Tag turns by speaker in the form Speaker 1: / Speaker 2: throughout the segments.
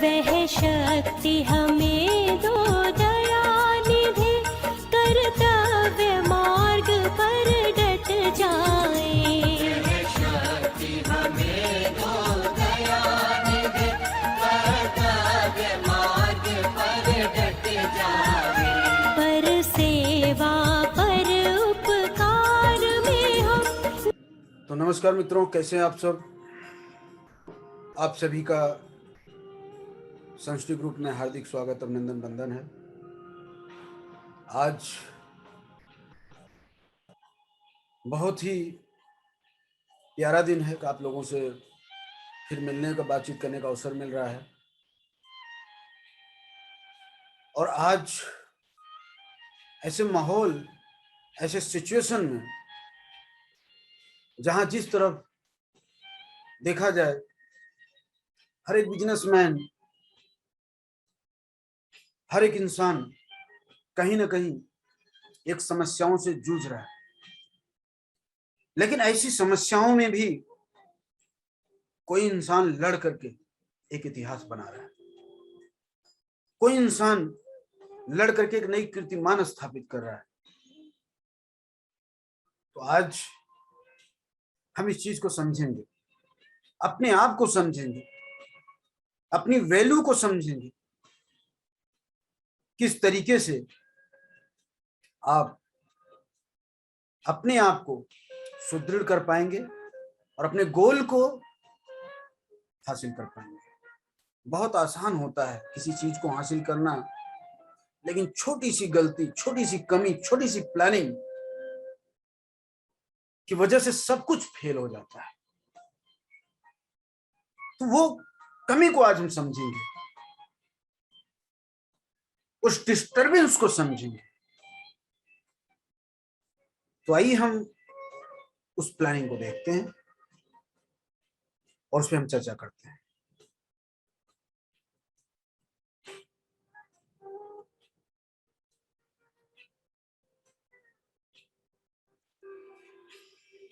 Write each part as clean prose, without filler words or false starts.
Speaker 1: वह शक्ति हमें दो दयानिधि, कर्तव्य मार्ग पर डट जाए। वह शक्ति हमें दो दयानिधि, कर्तव्य मार्ग पर डट जाए। पर सेवा पर उपकार में हम।
Speaker 2: तो नमस्कार मित्रों, कैसे हैं आप सब। आप सभी का संस्कृति ग्रुप में हार्दिक स्वागत, अभिनंदन, वंदन है। आज बहुत ही प्यारा दिन है कि आप लोगों से फिर मिलने का, बातचीत करने का अवसर मिल रहा है। और आज ऐसे माहौल, ऐसे सिचुएशन में जहां जिस तरफ देखा जाए हर एक बिजनेसमैन, हर एक इंसान कहीं ना कहीं एक समस्याओं से जूझ रहा है। लेकिन ऐसी समस्याओं में भी कोई इंसान लड़ करके एक इतिहास बना रहा है, कोई इंसान लड़ करके एक नई कीर्तिमान स्थापित कर रहा है। तो आज हम इस चीज को समझेंगे, अपने आप को समझेंगे, अपनी वैल्यू को समझेंगे, किस तरीके से आप अपने आप को सुदृढ़ कर पाएंगे और अपने गोल को हासिल कर पाएंगे। बहुत आसान होता है किसी चीज को हासिल करना, लेकिन छोटी सी गलती, छोटी सी कमी, छोटी सी प्लानिंग की वजह से सब कुछ फेल हो जाता है। तो वो कमी को आज हम समझेंगे, उस डिस्टरबेंस को समझेंगे। तो आइए हम उस प्लानिंग को देखते हैं और उस पर हम चर्चा करते हैं।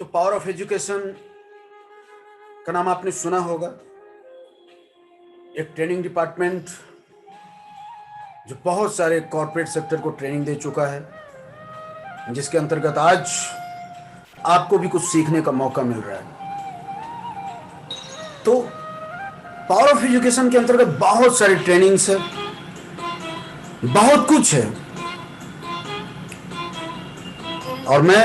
Speaker 2: तो पावर ऑफ एजुकेशन का नाम आपने सुना होगा। एक ट्रेनिंग डिपार्टमेंट जो बहुत सारे कॉर्पोरेट सेक्टर को ट्रेनिंग दे चुका है, जिसके अंतर्गत आज आपको भी कुछ सीखने का मौका मिल रहा है। तो पावर ऑफ एजुकेशन के अंतर्गत बहुत सारी ट्रेनिंग्स है, बहुत कुछ है, और मैं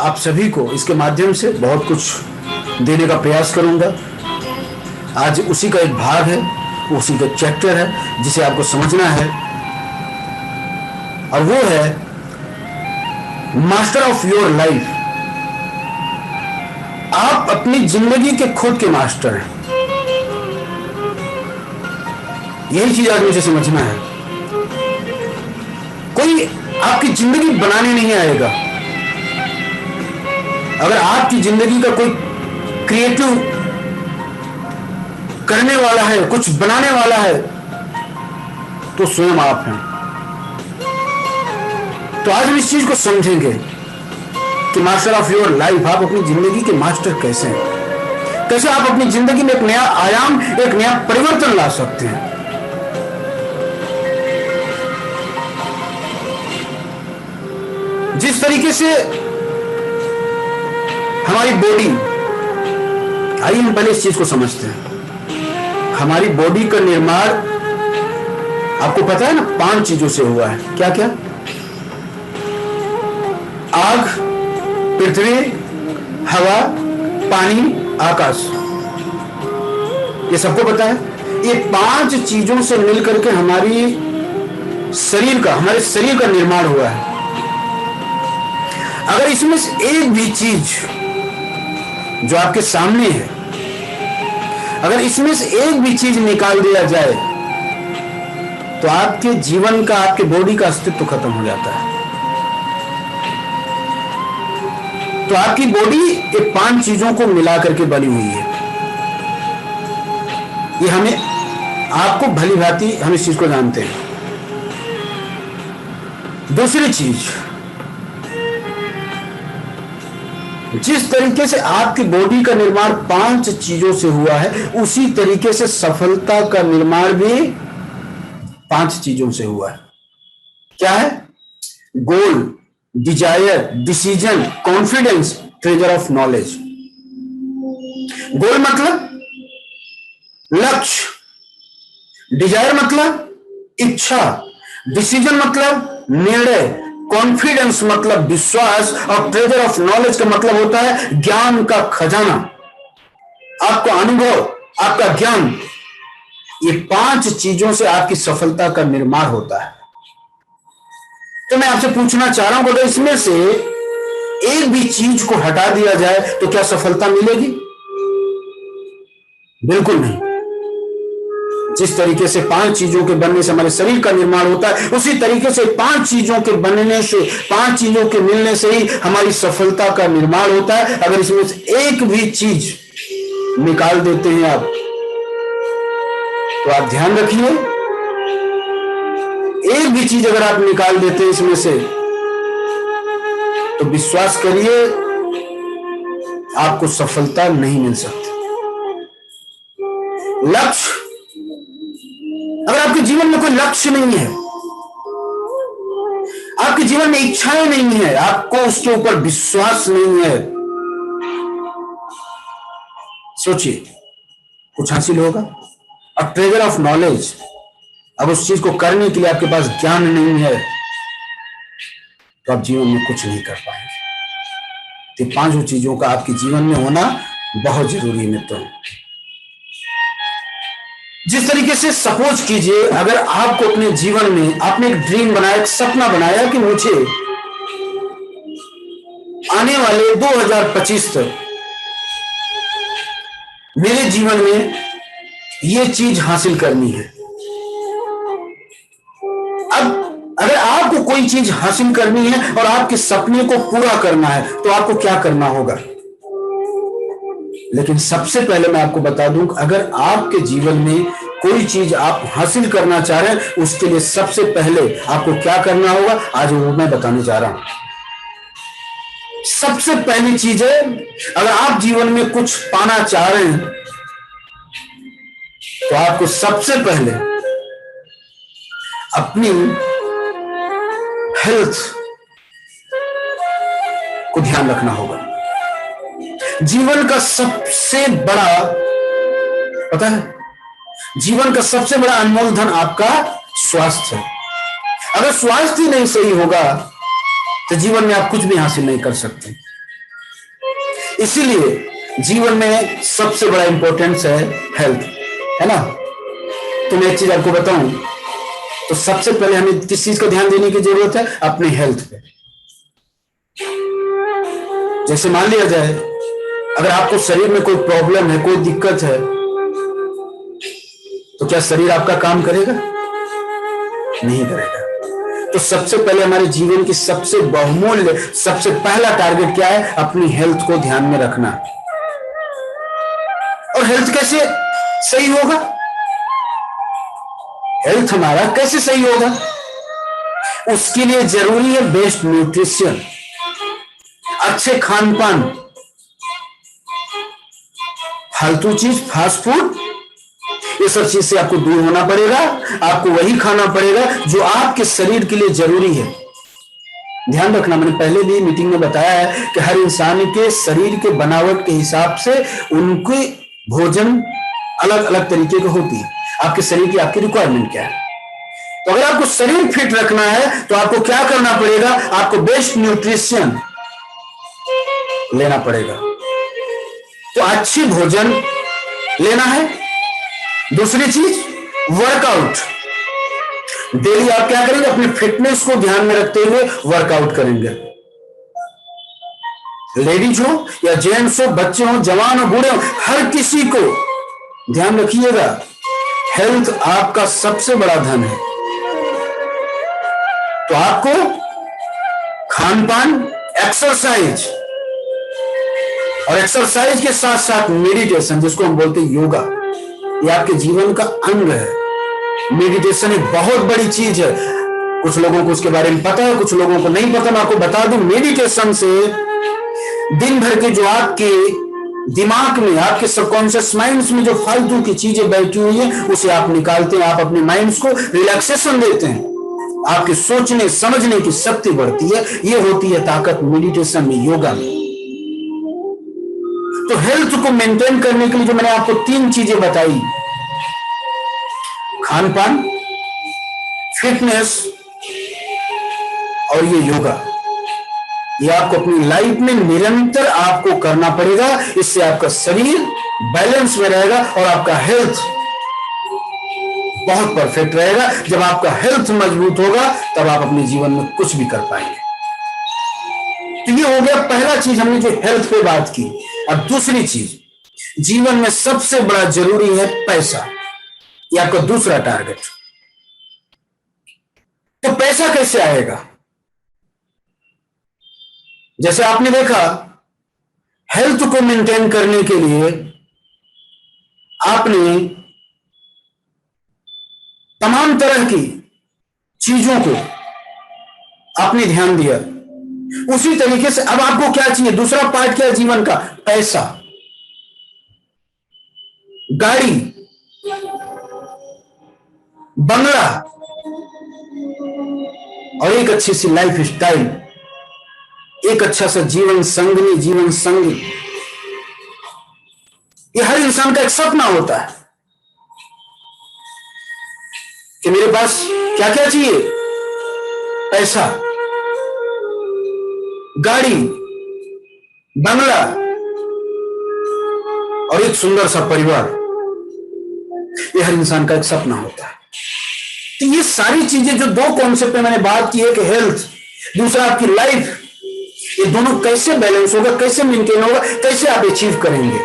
Speaker 2: आप सभी को इसके माध्यम से बहुत कुछ देने का प्रयास करूंगा। आज उसी का एक भाग है, उसी का चैप्टर है जिसे आपको समझना है, और वो है मास्टर ऑफ योर लाइफ। आप अपनी जिंदगी के खुद के मास्टर हैं। यही चीज आज मुझे समझना है। कोई आपकी जिंदगी बनाने नहीं आएगा। अगर आपकी जिंदगी का कोई क्रिएटिव करने वाला है, कुछ बनाने वाला है, तो स्वयं आप हैं। तो आज हम इस चीज को समझेंगे कि मास्टर ऑफ योर लाइफ, आप अपनी जिंदगी के मास्टर कैसे हैं, कैसे आप अपनी जिंदगी में एक नया आयाम, एक नया परिवर्तन ला सकते हैं। जिस तरीके से हमारी बॉडी, आइए हम पहले इस चीज को समझते हैं। हमारी बॉडी का निर्माण आपको पता है ना, 5 चीजों से हुआ है। क्या क्या? आग, पृथ्वी, हवा, पानी, आकाश। ये सबको पता है। ये 5 चीजों से मिलकर के हमारे शरीर का निर्माण हुआ है। अगर इसमें से एक भी चीज जो आपके सामने है, अगर इसमें से एक भी चीज निकाल दिया जाए तो आपके जीवन का, आपके बॉडी का अस्तित्व खत्म हो जाता है। तो आपकी बॉडी ये 5 चीजों को मिला करके बनी हुई है। ये हमें, आपको भली भांति हम इस चीज को जानते हैं। दूसरी चीज, जिस तरीके से आपकी बॉडी का निर्माण 5 चीजों से हुआ है, उसी तरीके से सफलता का निर्माण भी 5 चीजों से हुआ है। क्या है? Goal, desire, decision, confidence, treasure of knowledge. Goal मतलब लक्ष्य, डिजायर मतलब इच्छा, डिसीजन मतलब निर्णय, कॉन्फिडेंस मतलब विश्वास, और ट्रेजर ऑफ नॉलेज का मतलब होता है ज्ञान का खजाना, आपका अनुभव, आपका ज्ञान। ये 5 चीजों से आपकी सफलता का निर्माण होता है। तो मैं आपसे पूछना चाह रहा हूं, अगर इसमें से एक भी चीज को हटा दिया जाए तो क्या सफलता मिलेगी? बिल्कुल नहीं। जिस तरीके से 5 चीजों के बनने से हमारे शरीर का निर्माण होता है, उसी तरीके से 5 चीजों के बनने से, 5 चीजों के मिलने से ही हमारी सफलता का निर्माण होता है। अगर इसमें से एक भी चीज निकाल देते हैं आप, तो आप ध्यान रखिए, एक भी चीज अगर आप निकाल देते हैं इसमें से, तो विश्वास करिए आपको सफलता नहीं मिल सकती। लक्ष्य, अगर आपके जीवन में कोई लक्ष्य नहीं है, आपके जीवन में इच्छाएं नहीं है, आपको उसके ऊपर विश्वास नहीं है, सोचिए कुछ हासिल होगा? और ट्रेजर ऑफ नॉलेज, अब उस चीज को करने के लिए आपके पास ज्ञान नहीं है, तो आप जीवन में कुछ नहीं कर पाएंगे। तो 5 चीजों का आपके जीवन में होना बहुत जरूरी है मित्रों। जिस तरीके से सपोज कीजिए, अगर आपको अपने जीवन में आपने एक ड्रीम बनाया, एक सपना बनाया कि मुझे आने वाले 2025 तक मेरे जीवन में ये चीज हासिल करनी है। अब अगर आपको कोई चीज हासिल करनी है और आपके सपने को पूरा करना है, तो आपको क्या करना होगा? लेकिन सबसे पहले मैं आपको बता दूं, अगर आपके जीवन में कोई चीज आप हासिल करना चाह रहे हैं, उसके लिए सबसे पहले आपको क्या करना होगा, आज वो मैं बताने जा रहा हूं। सबसे पहली चीज है, अगर आप जीवन में कुछ पाना चाह रहे हैं, तो आपको सबसे पहले अपनी हेल्थ को ध्यान रखना होगा। जीवन का सबसे बड़ा, पता है, जीवन का सबसे बड़ा अनमोल धन आपका स्वास्थ्य है। अगर स्वास्थ्य ही नहीं सही होगा, तो जीवन में आप कुछ भी हासिल नहीं कर सकते। इसीलिए जीवन में सबसे बड़ा इंपॉर्टेंस है हेल्थ, है ना? तो मैं एक चीज आपको बताऊं, तो सबसे पहले हमें किस चीज का ध्यान देने की जरूरत है? अपने हेल्थ पे। जैसे मान लिया जाए, अगर आपको शरीर में कोई प्रॉब्लम है, कोई दिक्कत है, तो क्या शरीर आपका काम करेगा? नहीं करेगा। तो सबसे पहले हमारे जीवन की सबसे बहुमूल्य, सबसे पहला टारगेट क्या है? अपनी हेल्थ को ध्यान में रखना। और हेल्थ कैसे सही होगा? हेल्थ हमारा कैसे सही होगा? उसके लिए जरूरी है बेस्ट न्यूट्रिशन, अच्छे खान पान। फालतू चीज, फास्ट फूड, ये सब चीज से आपको दूर होना पड़ेगा। आपको वही खाना पड़ेगा जो आपके शरीर के लिए जरूरी है। ध्यान रखना, मैंने पहले भी मीटिंग में बताया है कि हर इंसान के शरीर के बनावट के हिसाब से उनके भोजन अलग अलग तरीके की होती है। आपके शरीर की आपकी रिक्वायरमेंट क्या है? तो अगर आपको शरीर फिट रखना है, तो आपको क्या करना पड़ेगा? आपको बेस्ट न्यूट्रिशन लेना पड़ेगा। तो अच्छी भोजन लेना है। दूसरी चीज, वर्कआउट। डेली आप क्या करेंगे? अपनी फिटनेस को ध्यान में रखते हुए वर्कआउट करेंगे। लेडीज हो या जेंट्स हो, बच्चे हो, जवान हो, बूढ़े हो, हर किसी को ध्यान रखिएगा, हेल्थ आपका सबसे बड़ा धन है। तो आपको खान पान, एक्सरसाइज, और एक्सरसाइज के साथ साथ मेडिटेशन, जिसको हम बोलते हैं योगा, ये आपके जीवन का अंग है। मेडिटेशन एक बहुत बड़ी चीज है। कुछ लोगों को उसके बारे में पता है, कुछ लोगों को नहीं पता। मैं आपको बता दूं, मेडिटेशन से
Speaker 3: दिन भर के जो आपके दिमाग में, आपके सबकॉन्शियस माइंड्स में जो फालतू की चीजें बैठी हुई है, उसे आप निकालते हैं, आप अपने माइंड्स को रिलैक्सेशन देते हैं, आपके सोचने समझने की शक्ति बढ़ती है। ये होती है ताकत मेडिटेशन में, योगा में। तो हेल्थ को मेंटेन करने के लिए जो मैंने आपको 3 चीजें बताई, खान पान, फिटनेस और ये योगा, ये आपको अपनी लाइफ में निरंतर आपको करना पड़ेगा। इससे आपका शरीर बैलेंस में रहेगा और आपका हेल्थ बहुत परफेक्ट रहेगा। जब आपका हेल्थ मजबूत होगा तब आप अपने जीवन में कुछ भी कर पाएंगे। तो ये हो गया पहला चीज, हमने जो हेल्थ पे बात की। अब दूसरी चीज, जीवन में सबसे बड़ा जरूरी है पैसा। ये आपका दूसरा टारगेट। तो पैसा कैसे आएगा? जैसे आपने देखा, हेल्थ को मेंटेन करने के लिए आपने तमाम तरह की चीजों को आपने ध्यान दिया। उसी तरीके से अब आपको क्या चाहिए? दूसरा पार्ट क्या है जीवन का? पैसा, गाड़ी, बंगला और एक अच्छी सी लाइफ स्टाइल, एक अच्छा सा जीवन संगनी, जीवन संगी। ये हर इंसान का एक सपना होता है कि मेरे पास क्या क्या चाहिए? पैसा, गाड़ी, बंगला और एक सुंदर सा परिवार। ये हर इंसान का एक सपना होता है। तो ये सारी चीजें, जो 2 कॉन्सेप्ट पे मैंने बात की है कि हेल्थ, दूसरा आपकी लाइफ, ये दोनों कैसे बैलेंस होगा, कैसे मेंटेन होगा, कैसे आप अचीव करेंगे,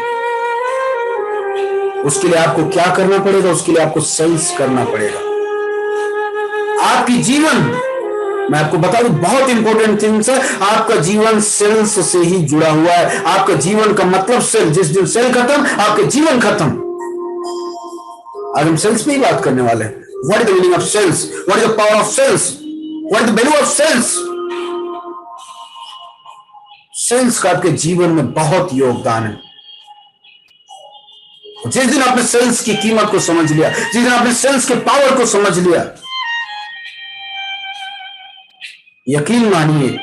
Speaker 3: उसके लिए आपको क्या करना पड़ेगा? उसके लिए आपको सेल्स करना पड़ेगा। आपकी जीवन, मैं आपको बता दूं, बहुत इंपॉर्टेंट थिंग्स है, आपका जीवन सेल्स से ही जुड़ा हुआ है। आपका जीवन का मतलब सेल। जिस दिन सेल खत्म, आपके जीवन खत्म। आज हम सेल्स पे ही बात करने वाले हैं। What is the meaning of sales? What is the power of sales? What is the value of sales? Sales का आपके जीवन में बहुत योगदान है। जिस दिन आपने सेल्स की कीमत को समझ लिया, जिस दिन आपने सेल्स के पावर को समझ लिया, यकीन मानिए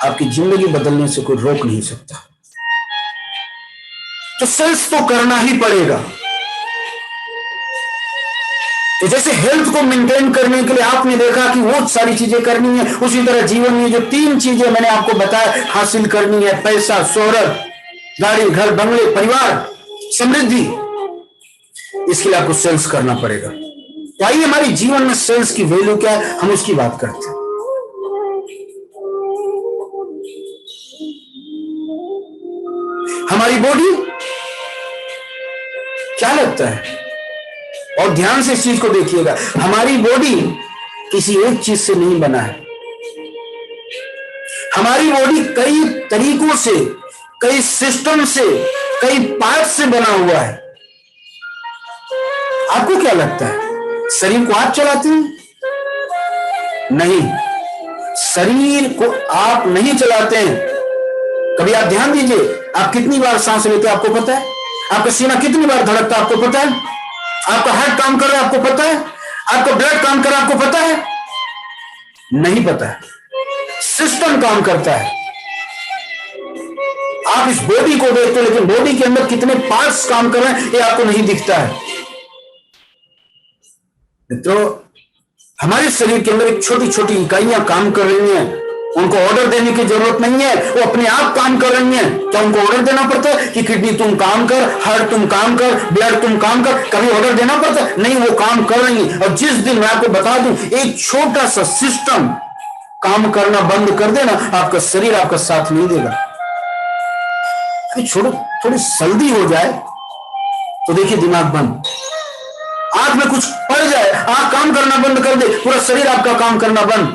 Speaker 3: आपकी जिंदगी बदलने से कोई रोक नहीं सकता। तो सेल्स तो करना ही पड़ेगा। तो जैसे हेल्थ को मेंटेन करने के लिए आपने देखा कि वो सारी चीजें करनी है, उसी तरह जीवन में जो 3 चीजें मैंने आपको बताया हासिल करनी है, पैसा, शोहरत, गाड़ी, घर, बंगले, परिवार, समृद्धि, इसके लिए आपको सेल्स करना पड़ेगा। तो आइए हमारी जीवन में सेल्स की वैल्यू क्या है, हम उसकी बात करते हैं। हमारी बॉडी, क्या लगता है, और ध्यान से इस चीज को देखिएगा, हमारी बॉडी किसी एक चीज से नहीं बना है। हमारी बॉडी कई तरीकों से, कई सिस्टम से, कई पार्ट से बना हुआ है। आपको क्या लगता है शरीर को आप चलाते हैं? नहीं, शरीर को आप नहीं चलाते हैं। कभी आप ध्यान दीजिए, आप कितनी बार सांस लेते हैं आपको पता है? आपका सीना कितनी बार धड़कता है आपको पता है? आपका हार्ट काम कर रहा है आपको पता है? आपका ब्लड काम कर रहा है आपको पता है? नहीं पता है। सिस्टम काम करता है। आप इस बॉडी को देखते हो, लेकिन बॉडी के अंदर कितने पार्ट्स काम कर रहे हैं ये आपको नहीं दिखता है। तो हमारे शरीर के अंदर एक छोटी छोटी इकाइयां काम कर रही हैं, उनको ऑर्डर देने की जरूरत नहीं है, वो अपने आप काम कर रही हैं। क्या उनको ऑर्डर देना पड़ता है कि किडनी तुम काम कर, हार्ट तुम काम कर, ब्लड तुम काम कर? कभी ऑर्डर देना पड़ता है? नहीं, वो काम कर रही है। और जिस दिन, मैं आपको बता दूं, एक छोटा सा सिस्टम काम करना बंद कर देना, आपका शरीर आपका साथ नहीं देगा। छोड़ो, थोड़ी सर्दी हो जाए तो देखिए दिमाग बंद, आंख में कुछ पड़ जाए, आंख काम करना बंद कर दे, पूरा शरीर आपका काम करना बंद।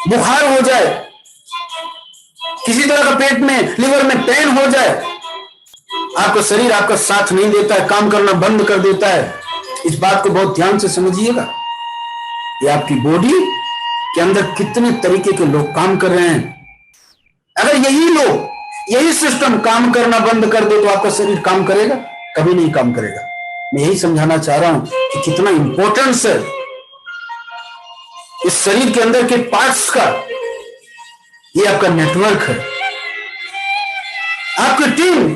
Speaker 3: बुखार हो जाए, किसी तरह का पेट में, लिवर में पेन हो जाए, आपका शरीर आपका साथ नहीं देता है, काम करना बंद कर देता है। इस बात को बहुत ध्यान से समझिएगा। ये आपकी बॉडी के अंदर कितने तरीके के लोग काम कर रहे हैं। अगर यही लोग, यही सिस्टम काम करना बंद कर दे तो आपका शरीर काम करेगा? कभी नहीं काम करेगा। मैं यही समझाना चाह रहा हूं कि कितना इंपॉर्टेंस है इस शरीर के अंदर के पार्ट्स का। ये आपका नेटवर्क है, आपकी टीम,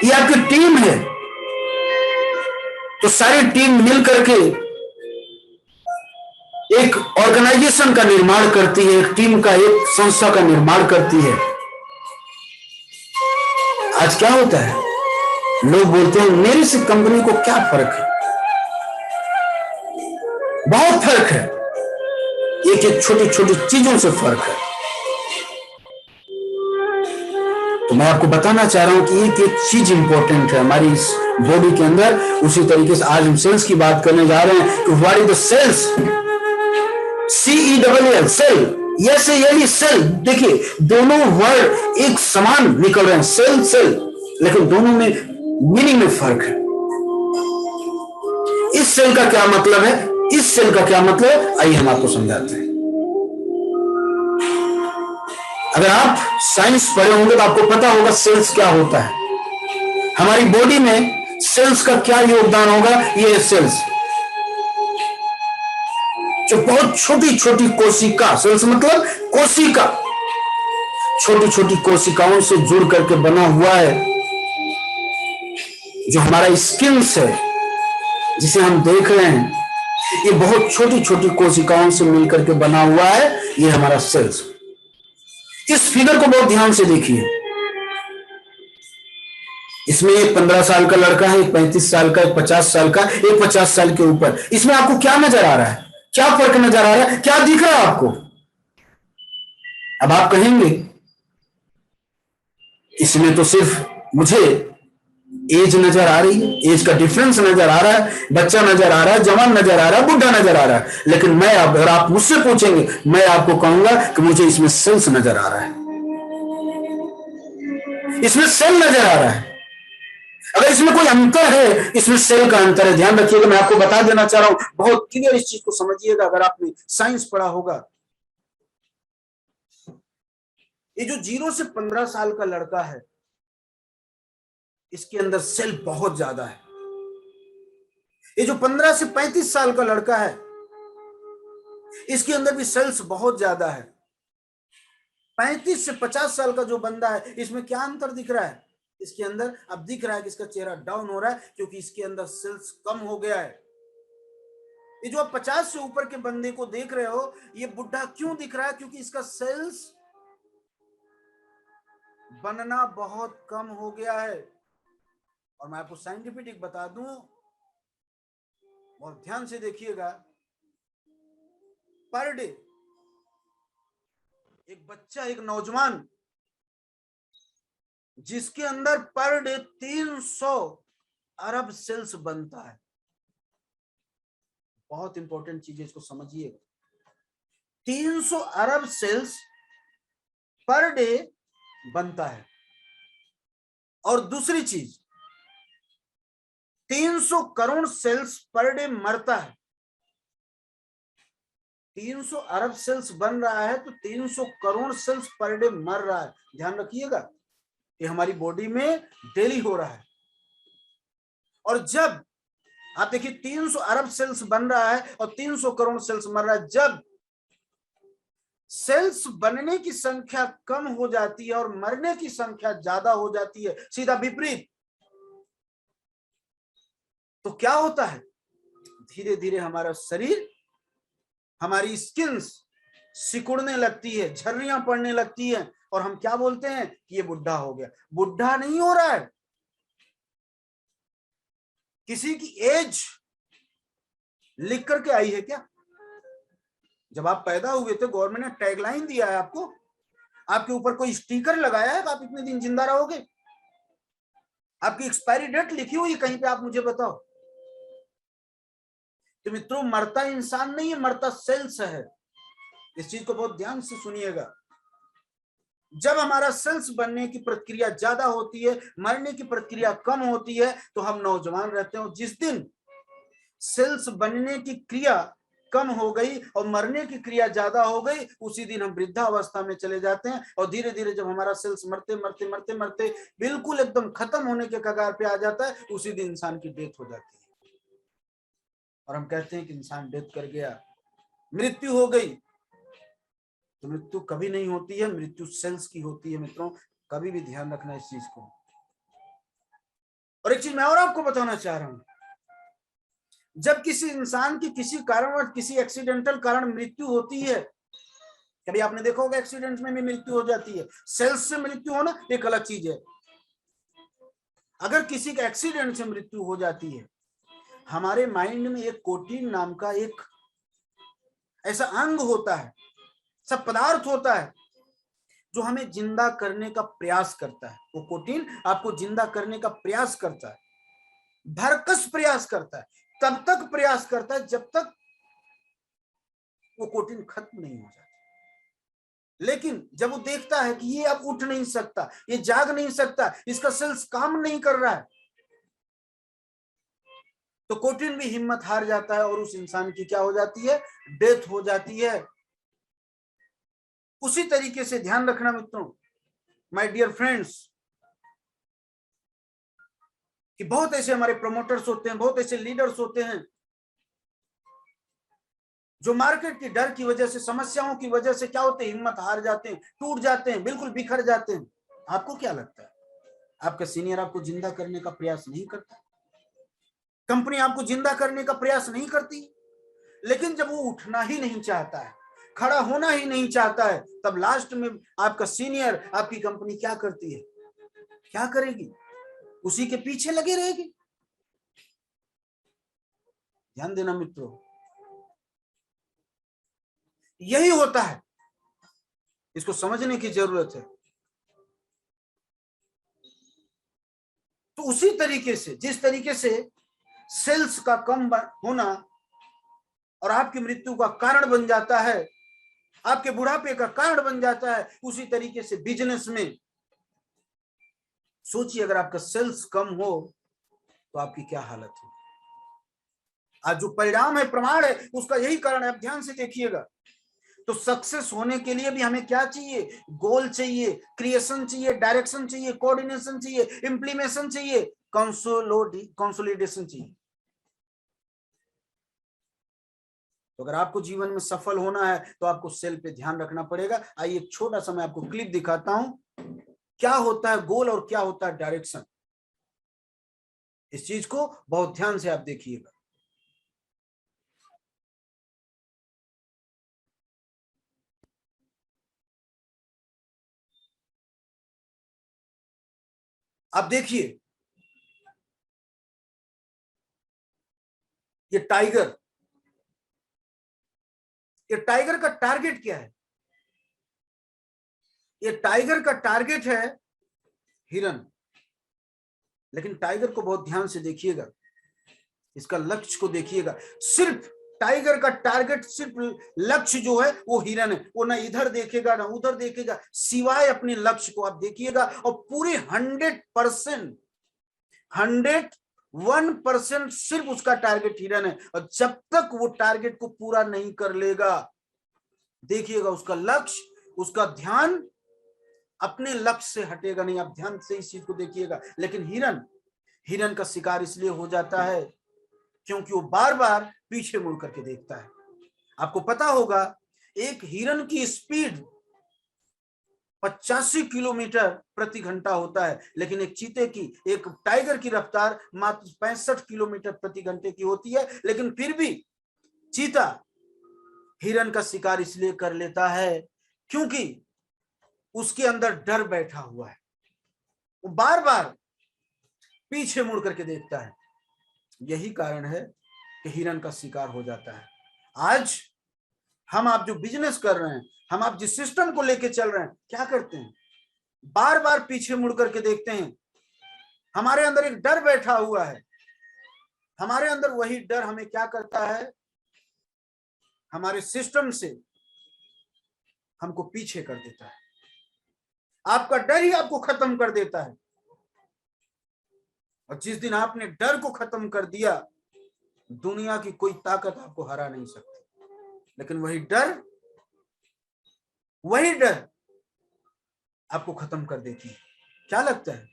Speaker 3: ये आपकी टीम है। तो सारी टीम मिलकर के एक ऑर्गेनाइजेशन का निर्माण करती है, एक टीम का, एक संस्था का निर्माण करती है। आज क्या होता है, लोग बोलते हैं मेरे से कंपनी को क्या फर्क है? बहुत फर्क है, एक एक छोटी छोटी चीजों से फर्क है। तो मैं आपको बताना चाह रहा हूं कि एक एक चीज इंपॉर्टेंट है हमारी इस बॉडी के अंदर। उसी तरीके से आज हम सेल्स की बात करने जा रहे हैं कि what is the sales. CELL, cell, yes यानी सेल। देखिए दोनों वर्ड एक समान निकल रहे हैं, सेल सेल, लेकिन दोनों में मीनिंग में फर्क है। इस सेल का क्या मतलब है, इस सेल का क्या मतलब है, आइए हम आपको समझाते हैं। अगर आप साइंस पढ़े होंगे तो आपको पता होगा सेल्स क्या होता है। हमारी बॉडी में सेल्स का क्या योगदान होगा। ये सेल्स जो बहुत छोटी छोटी कोशिका, सेल्स मतलब कोशिका, छोटी छोटी कोशिकाओं से जुड़ करके बना हुआ है। जो हमारा स्किन्स है जिसे हम देख रहे हैं, ये बहुत छोटी छोटी कोशिकाओं से मिलकर के बना हुआ है, ये हमारा सेल्स। इस फिगर को बहुत ध्यान से देखिए। इसमें एक 15 साल का लड़का है, एक 35 साल का, एक 50 साल का, एक 50 साल के ऊपर। इसमें आपको क्या नजर आ रहा है, क्या फर्क नजर आ रहा है, क्या दिख रहा है आपको? अब आप कहेंगे इसमें तो सिर्फ मुझे एज नजर आ रही है, एज का डिफरेंस नजर आ रहा है, बच्चा नजर आ रहा है, जवान नजर आ रहा है, बुढ़ा नजर आ रहा है। लेकिन मैं अगर आप मुझसे पूछेंगे, मैं आपको कहूंगा कि मुझे इसमें सेल्स नजर आ रहा है, इसमें सेल नजर आ रहा है। अगर इसमें कोई अंतर है, इसमें सेल का अंतर है। ध्यान रखिएगा, मैं आपको बता देना चाह रहा हूं, बहुत क्लियर इस चीज को समझिएगा। अगर आपने साइंस पढ़ा होगा, ये जो 0 से 15 साल का लड़का है, इसके अंदर सेल बहुत ज्यादा है। ये जो 15 से 35 साल का लड़का है, इसके अंदर भी सेल्स बहुत ज्यादा है। 35 से 50 साल का जो बंदा है, इसमें क्या अंतर दिख रहा है? इसके अंदर अब दिख रहा है कि इसका चेहरा डाउन हो रहा है, क्योंकि इसके अंदर सेल्स कम हो गया है। ये जो आप 50 से ऊपर के बंदे को देख रहे हो, ये बुढ़ा क्यों दिख रहा है? क्योंकि इसका सेल्स बनना बहुत कम हो गया है। और मैं आपको साइंटिफिक बता दूं, बहुत ध्यान से देखिएगा, पर डे एक बच्चा, एक नौजवान जिसके अंदर पर डे 300 अरब सेल्स बनता है। बहुत इंपॉर्टेंट चीज है, इसको समझिएगा। 300 अरब सेल्स पर डे बनता है। और दूसरी चीज, 300 करोड़ सेल्स पर डे मरता है। 300 अरब सेल्स बन रहा है तो 300 करोड़ सेल्स पर डे मर रहा है। ध्यान रखिएगा, ये हमारी बॉडी में डेली हो रहा है। और जब आप देखिए 300 अरब सेल्स बन रहा है और 300 करोड़ सेल्स मर रहा है, जब सेल्स बनने की संख्या कम हो जाती है और मरने की संख्या ज्यादा हो जाती है, सीधा विपरीत, तो क्या होता है? धीरे धीरे हमारा शरीर, हमारी स्किन्स सिकुड़ने लगती है, झर्रियां पड़ने लगती है, और हम क्या बोलते हैं कि ये बुढ़ा हो गया। बुढ़ा नहीं हो रहा है। किसी की एज लिख करके आई है क्या? जब आप पैदा हुए थे, गवर्नमेंट ने टैगलाइन दिया है आपको, आपके ऊपर कोई स्टिकर लगाया है कि आप इतने दिन जिंदा रहोगे? आपकी एक्सपायरी डेट लिखी हुई है कहीं पे? आप मुझे बताओ। तो मित्रों, मरता इंसान नहीं है, मरता सेल्स है। इस चीज को बहुत ध्यान से सुनिएगा। जब हमारा सेल्स बनने की प्रक्रिया ज्यादा होती है, मरने की प्रक्रिया कम होती है, तो हम नौजवान रहते हैं। जिस दिन सेल्स बनने की क्रिया
Speaker 2: कम हो गई और मरने की क्रिया ज्यादा हो गई, उसी दिन हम वृद्धावस्था में चले जाते हैं। और धीरे धीरे जब हमारा सेल्स मरते मरते मरते मरते बिल्कुल एकदम खत्म होने के कगार पे आ जाता है, उसी दिन इंसान की डेथ हो जाती है। और हम कहते हैं कि इंसान डेथ कर गया, मृत्यु हो गई। तो मृत्यु कभी नहीं होती है, मृत्यु सेल्स की होती है मित्रों, कभी भी ध्यान रखना इस चीज को। और एक चीज मैं और आपको बताना चाह रहा हूं, जब किसी इंसान की किसी कारणवश किसी एक्सीडेंटल कारण मृत्यु होती है, कभी आपने देखा होगा एक्सीडेंट में भी मृत्यु हो जाती है, सेल्स से मृत्यु होना एक अलग चीज है। अगर किसी का एक्सीडेंट से मृत्यु हो जाती है, हमारे माइंड में एक कोटीन नाम का एक ऐसा अंग होता है, सब पदार्थ होता है जो हमें जिंदा करने का प्रयास करता है। वो कोटीन आपको जिंदा करने का प्रयास करता है, भरकस प्रयास करता है, तब तक प्रयास करता है जब तक वो कोटीन खत्म नहीं हो जाता। लेकिन जब वो देखता है कि ये अब उठ नहीं सकता, ये जाग नहीं सकता, इसका सेल्स काम नहीं कर रहा है, तो कोटीन भी हिम्मत हार जाता है और उस इंसान की क्या हो जाती है, डेथ हो जाती है। उसी तरीके से ध्यान रखना मित्रों, माय डियर फ्रेंड्स, कि बहुत ऐसे हमारे प्रमोटर्स होते हैं, बहुत ऐसे लीडर्स होते हैं जो मार्केट की डर की वजह से, समस्याओं की वजह से क्या होते हैं, हिम्मत हार जाते हैं, टूट जाते हैं, बिल्कुल बिखर जाते हैं। आपको क्या लगता है, आपका सीनियर आपको जिंदा करने का प्रयास नहीं करता? कंपनी आपको जिंदा करने का प्रयास नहीं करती? लेकिन जब वो उठना ही नहीं चाहता है, खड़ा होना ही नहीं चाहता है, तब लास्ट में आपका सीनियर, आपकी कंपनी क्या करती है, क्या करेगी? उसी के पीछे लगे रहेगी। ध्यान देना मित्रों, यही होता है, इसको समझने की जरूरत है। तो उसी तरीके से, जिस तरीके से सेल्स का कम होना और आपकी मृत्यु का कारण बन जाता है, आपके बुढ़ापे का कारण बन जाता है, उसी तरीके से बिजनेस में सोचिए, अगर आपका सेल्स कम हो तो आपकी क्या हालत है। आज जो परिणाम है, प्रमाण है, उसका यही कारण है। आप ध्यान से देखिएगा। तो सक्सेस होने के लिए भी हमें क्या चाहिए, गोल चाहिए, क्रिएशन चाहिए, डायरेक्शन चाहिए, कोऑर्डिनेशन चाहिए, इंप्लीमेशन चाहिए, कंसोलिडेशन चाहिए। तो अगर आपको जीवन में सफल होना है तो आपको सेल पे ध्यान रखना पड़ेगा। आइए एक छोटा सा मैं आपको क्लिप दिखाता हूं, क्या होता है गोल और क्या होता है डायरेक्शन। इस चीज को बहुत ध्यान से आप देखिएगा। आप देखिए, ये टाइगर का टारगेट क्या है? ये टाइगर का टारगेट है हिरन। लेकिन टाइगर को बहुत ध्यान से देखिएगा, इसका लक्ष्य को देखिएगा। सिर्फ टाइगर का टारगेट, सिर्फ लक्ष्य जो है वो हिरन है। वो ना इधर देखेगा ना उधर देखेगा, सिवाय अपने लक्ष्य को। आप देखिएगा, और पूरे 101% सिर्फ उसका टारगेट हिरन है। और जब तक वो टारगेट को पूरा नहीं कर लेगा, देखिएगा उसका लक्ष्य, उसका ध्यान अपने लक्ष्य से हटेगा नहीं। आप ध्यान से इस चीज को देखिएगा। लेकिन हिरन का शिकार इसलिए हो जाता है क्योंकि वो बार बार पीछे मुड़ करके देखता है। आपको पता होगा, एक हिरन की स्पीड 85 किलोमीटर प्रति घंटा होता है, लेकिन एक टाइगर की रफ्तार मात्र 65 किलोमीटर प्रति घंटे की होती है। लेकिन फिर भी चीता हिरन का शिकार इसलिए कर लेता है क्योंकि उसके अंदर डर बैठा हुआ है। वो बार बार पीछे मुड़ करके देखता है। यही कारण है कि हिरन का शिकार हो जाता है। आज आप जो बिजनेस कर रहे हैं, आप जिस सिस्टम को लेके चल रहे हैं, क्या करते हैं, बार बार पीछे मुड़ करके देखते हैं। हमारे अंदर एक डर बैठा हुआ है। हमारे अंदर वही डर हमें क्या करता है, हमारे सिस्टम से हमको पीछे कर देता है। आपका डर ही आपको खत्म कर देता है। और जिस दिन आपने डर को खत्म कर दिया, दुनिया की कोई ताकत आपको हरा नहीं सकती। लेकिन वही डर आपको खत्म कर देती है। क्या लगता है,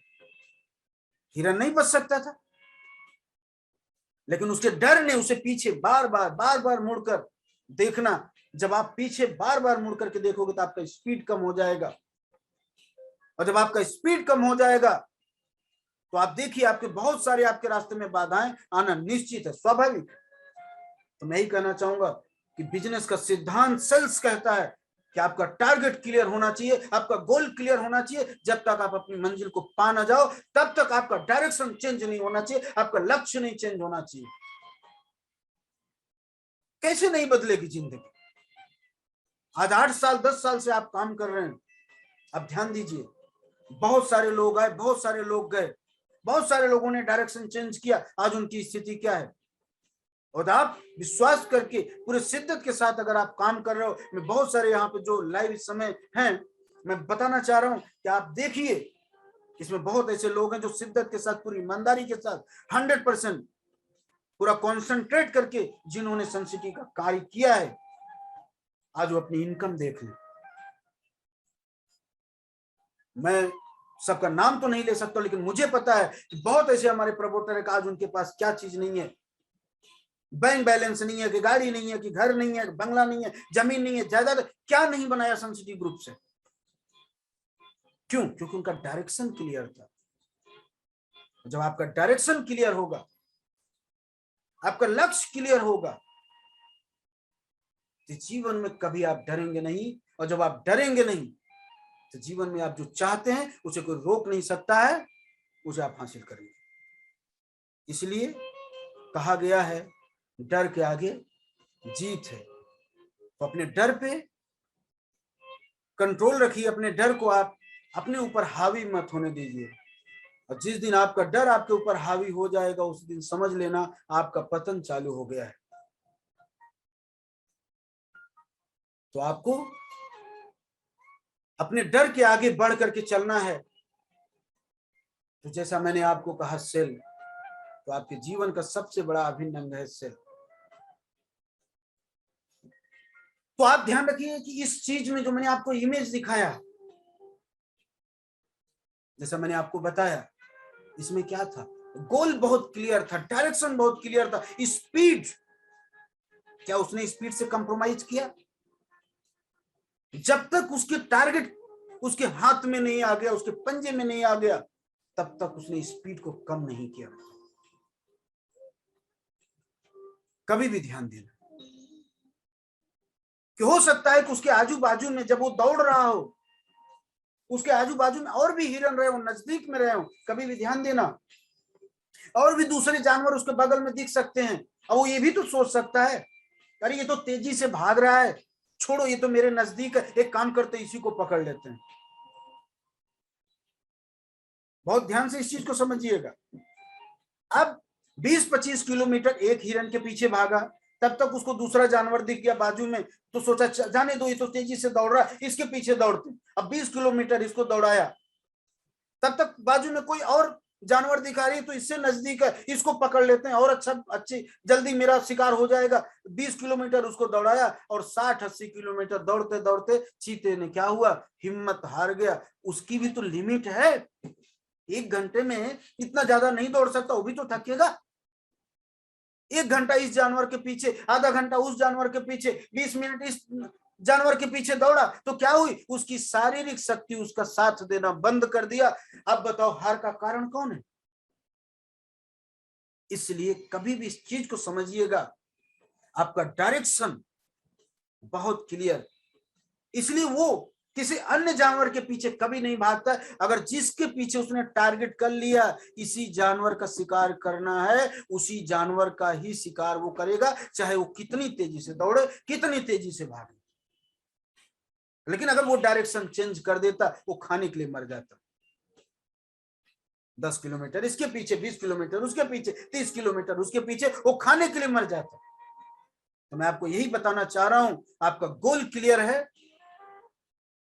Speaker 2: हिरन नहीं बच सकता था? लेकिन उसके डर ने उसे पीछे बार बार मुड़कर देखना। जब आप पीछे बार बार मुड़ करके देखोगे तो आपका स्पीड कम हो जाएगा, और जब आपका स्पीड कम हो जाएगा तो आप देखिए आपके बहुत सारे आपके रास्ते में बाधाएं आना निश्चित है, स्वाभाविक। तो मैं यही कहना चाहूंगा कि बिजनेस का सिद्धांत सेल्स कहता है कि आपका टारगेट क्लियर होना चाहिए, आपका गोल क्लियर होना चाहिए। जब तक आप अपनी मंजिल को पा ना जाओ तब तक आपका डायरेक्शन चेंज नहीं होना चाहिए, आपका लक्ष्य नहीं चेंज होना चाहिए। कैसे नहीं बदलेगी जिंदगी? आज 8 साल 10 साल से आप काम कर रहे हैं। अब ध्यान दीजिए, बहुत सारे लोग आए, बहुत सारे लोग गए, बहुत सारे लोगों ने डायरेक्शन चेंज किया। आज उनकी स्थिति क्या है? और आप विश्वास करके पूरे शिद्दत के साथ अगर आप काम कर रहे हो, मैं बहुत सारे यहाँ पे जो लाइव इस समय हैं, मैं बताना चाह रहा हूं कि आप देखिए, इसमें बहुत ऐसे लोग हैं जो शिद्दत के साथ, पूरी ईमानदारी के साथ 100% पूरा कॉन्सेंट्रेट करके जिन्होंने सनसिटी का कार्य किया है, आज वो अपनी इनकम देख लें। मैं सबका नाम तो नहीं ले सकता, लेकिन मुझे पता है कि बहुत ऐसे हमारे प्रमोटर है कि आज उनके पास क्या चीज नहीं है, बैंक बैलेंस नहीं है, कि गाड़ी नहीं है, कि घर नहीं है, बंगला नहीं है, जमीन नहीं है, जायदाद क्या नहीं बनाया सनसिटी ग्रुप से। क्यों? क्योंकि उनका डायरेक्शन क्लियर था। जब आपका डायरेक्शन क्लियर होगा, आपका लक्ष्य क्लियर होगा, तो जीवन में कभी आप डरेंगे नहीं। और जब आप डरेंगे नहीं तो जीवन में आप जो चाहते हैं उसे कोई रोक नहीं सकता है, उसे आप हासिल करेंगे। इसलिए कहा गया है डर के आगे जीत है। तो अपने डर पे कंट्रोल रखिए, अपने डर को आप अपने ऊपर हावी मत होने दीजिए। और जिस दिन आपका डर आपके ऊपर हावी हो जाएगा, उस दिन समझ लेना आपका पतन चालू हो गया है। तो आपको अपने डर के आगे बढ़ करके चलना है। तो जैसा मैंने आपको कहा सेल, तो आपके जीवन का सबसे बड़ा अभिन्न अंग है सेल। तो आप ध्यान रखिए कि इस चीज में जो मैंने आपको इमेज दिखाया, जैसा मैंने आपको बताया, इसमें क्या था? गोल बहुत क्लियर था, डायरेक्शन बहुत क्लियर था। स्पीड, क्या उसने स्पीड से कंप्रोमाइज किया? जब तक उसके टारगेट उसके हाथ में नहीं आ गया, उसके पंजे में नहीं आ गया, तब तक उसने स्पीड को कम नहीं किया। कभी भी ध्यान देना कि हो सकता है कि उसके आजू बाजू में जब वो दौड़ रहा हो, उसके आजू बाजू में और भी हिरन रहे हो, नजदीक में रहे हो। कभी भी ध्यान देना, और भी दूसरे जानवर उसके बगल में दिख सकते हैं। और वो ये भी तो सोच सकता है, अरे ये तो तेजी से भाग रहा है, छोड़ो ये तो मेरे नजदीक है, एक काम करते इसी को पकड़ लेते हैं। बहुत ध्यान से इस चीज को समझिएगा। अब 20-25 किलोमीटर एक हिरन के पीछे भागा, तब तक उसको दूसरा जानवर दिख गया बाजू में, तो सोचा जाने दो, ये तो तेजी से दौड़ रहा है, इसके पीछे दौड़ते। अब 20 किलोमीटर इसको दौड़ाया, तब तक बाजू में कोई और जानवर दिखा रही है, तो इससे नजदीक है, इसको पकड़ लेते हैं और अच्छी जल्दी मेरा शिकार हो जाएगा। 20 किलोमीटर उसको दौड़ाया, और 60-80 किलोमीटर दौड़ते दौड़ते चीते ने क्या हुआ? हिम्मत हार गया। उसकी भी तो लिमिट है, 1 घंटे में इतना ज्यादा नहीं दौड़ सकता, वो भी तो थकेगा। 1 घंटा इस जानवर के पीछे, आधा घंटा उस जानवर के पीछे, 20 मिनट इस जानवर के पीछे दौड़ा, तो क्या हुई? उसकी शारीरिक शक्ति उसका साथ देना बंद कर दिया। अब बताओ हार का कारण कौन है? इसलिए कभी भी इस चीज को समझिएगा, आपका डायरेक्शन बहुत क्लियर, इसलिए वो किसी अन्य जानवर के पीछे कभी नहीं भागता। अगर जिसके पीछे उसने टारगेट कर लिया, इसी जानवर का शिकार करना है, उसी जानवर का ही शिकार वो करेगा, चाहे वो कितनी तेजी से दौड़े, कितनी तेजी से भागे। लेकिन अगर वो डायरेक्शन चेंज कर देता, वो खाने के लिए मर जाता। 10 किलोमीटर इसके पीछे, 20 किलोमीटर उसके पीछे, 30 किलोमीटर उसके पीछे, वो खाने के लिए मर जाता। तो मैं आपको यही बताना चाह रहा हूं, आपका गोल क्लियर है।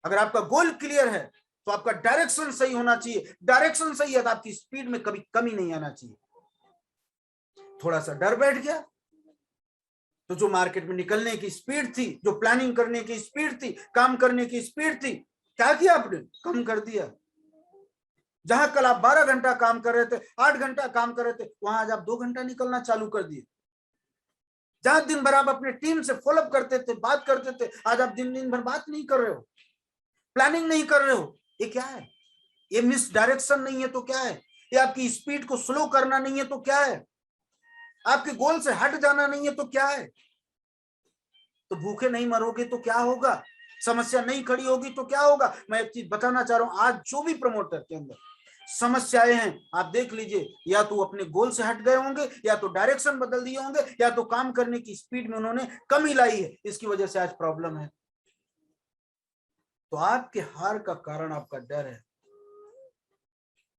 Speaker 2: अगर आपका गोल क्लियर है तो आपका डायरेक्शन सही होना चाहिए। डायरेक्शन सही है तो आपकी स्पीड में कभी कमी नहीं आना चाहिए। थोड़ा सा डर बैठ गया, तो जो मार्केट में निकलने की स्पीड थी, जो प्लानिंग करने की स्पीड थी, काम करने की स्पीड थी, क्या किया आपने? कम कर दिया। जहां कल आप 12 घंटा काम कर रहे थे, 8 घंटा काम कर रहे थे, वहां आज आप 2 घंटा निकलना चालू कर दिए। जहां दिन भर आप अपने टीम से फॉलोअप करते थे, बात करते थे, आज आप दिन भर बात नहीं कर रहे हो, प्लानिंग नहीं कर रहे हो। ये क्या है? ये मिस डायरेक्शन नहीं है तो क्या है? ये आपकी स्पीड को स्लो करना नहीं है तो क्या है? आपके गोल से हट जाना नहीं है तो क्या है? तो भूखे नहीं मरोगे तो क्या होगा? समस्या नहीं खड़ी होगी तो क्या होगा? मैं एक चीज बताना चाह रहा हूं, आज जो भी प्रमोटर के अंदर समस्याएं हैं, आप देख लीजिए, या तो अपने गोल से हट गए होंगे, या तो डायरेक्शन बदल दिए होंगे, या तो काम करने की स्पीड में उन्होंने कमी लाई है, इसकी वजह से आज प्रॉब्लम है। तो आपके हार का कारण आपका डर है,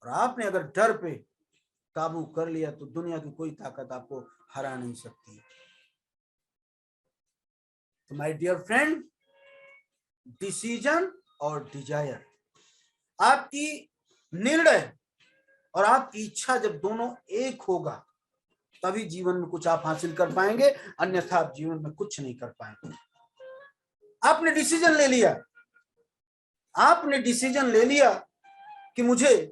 Speaker 2: और आपने अगर डर पे काबू कर लिया तो दुनिया की कोई ताकत आपको हरा नहीं सकती है। तो माय डियर फ्रेंड, डिसीजन और डिजायर, आपकी निर्णय और आपकी इच्छा जब दोनों एक होगा तभी जीवन में कुछ आप हासिल कर पाएंगे, अन्यथा आप जीवन में कुछ नहीं कर पाएंगे। आपने डिसीजन ले लिया, आपने डिसीजन ले लिया कि मुझे,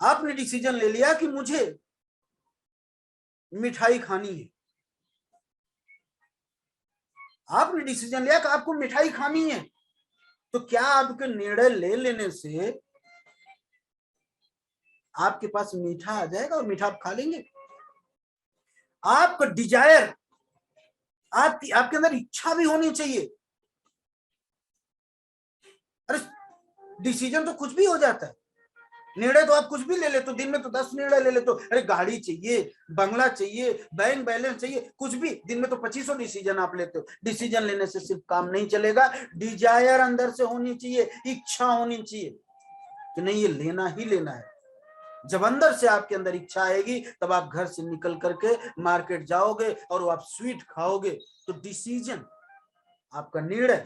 Speaker 2: आपने डिसीजन ले लिया कि मुझे मिठाई खानी है, आपने डिसीजन लिया कि आपको मिठाई खानी है, तो क्या आपके निर्णय ले लेने से आपके पास मीठा आ जाएगा और मीठा आप खा लेंगे? आपका डिजायर, आपके अंदर इच्छा भी होनी चाहिए। अरे डिसीजन तो कुछ भी हो जाता है, निर्णय तो आप कुछ भी ले लेते हो, दिन में तो 10 निर्णय ले लेते हो। अरे गाड़ी चाहिए, बंगला चाहिए, बैंक बैलेंस चाहिए, कुछ भी, दिन में तो 2500 डिसीजन आप लेते हो। डिसीजन लेने से सिर्फ काम नहीं चलेगा, डिजायर अंदर से होनी चाहिए, इच्छा होनी चाहिए कि नहीं ये लेना ही लेना है। जब अंदर से आपके अंदर इच्छा आएगी तब आप घर से निकल करके मार्केट जाओगे और वो आप स्वीट खाओगे। तो डिसीजन, आपका निर्णय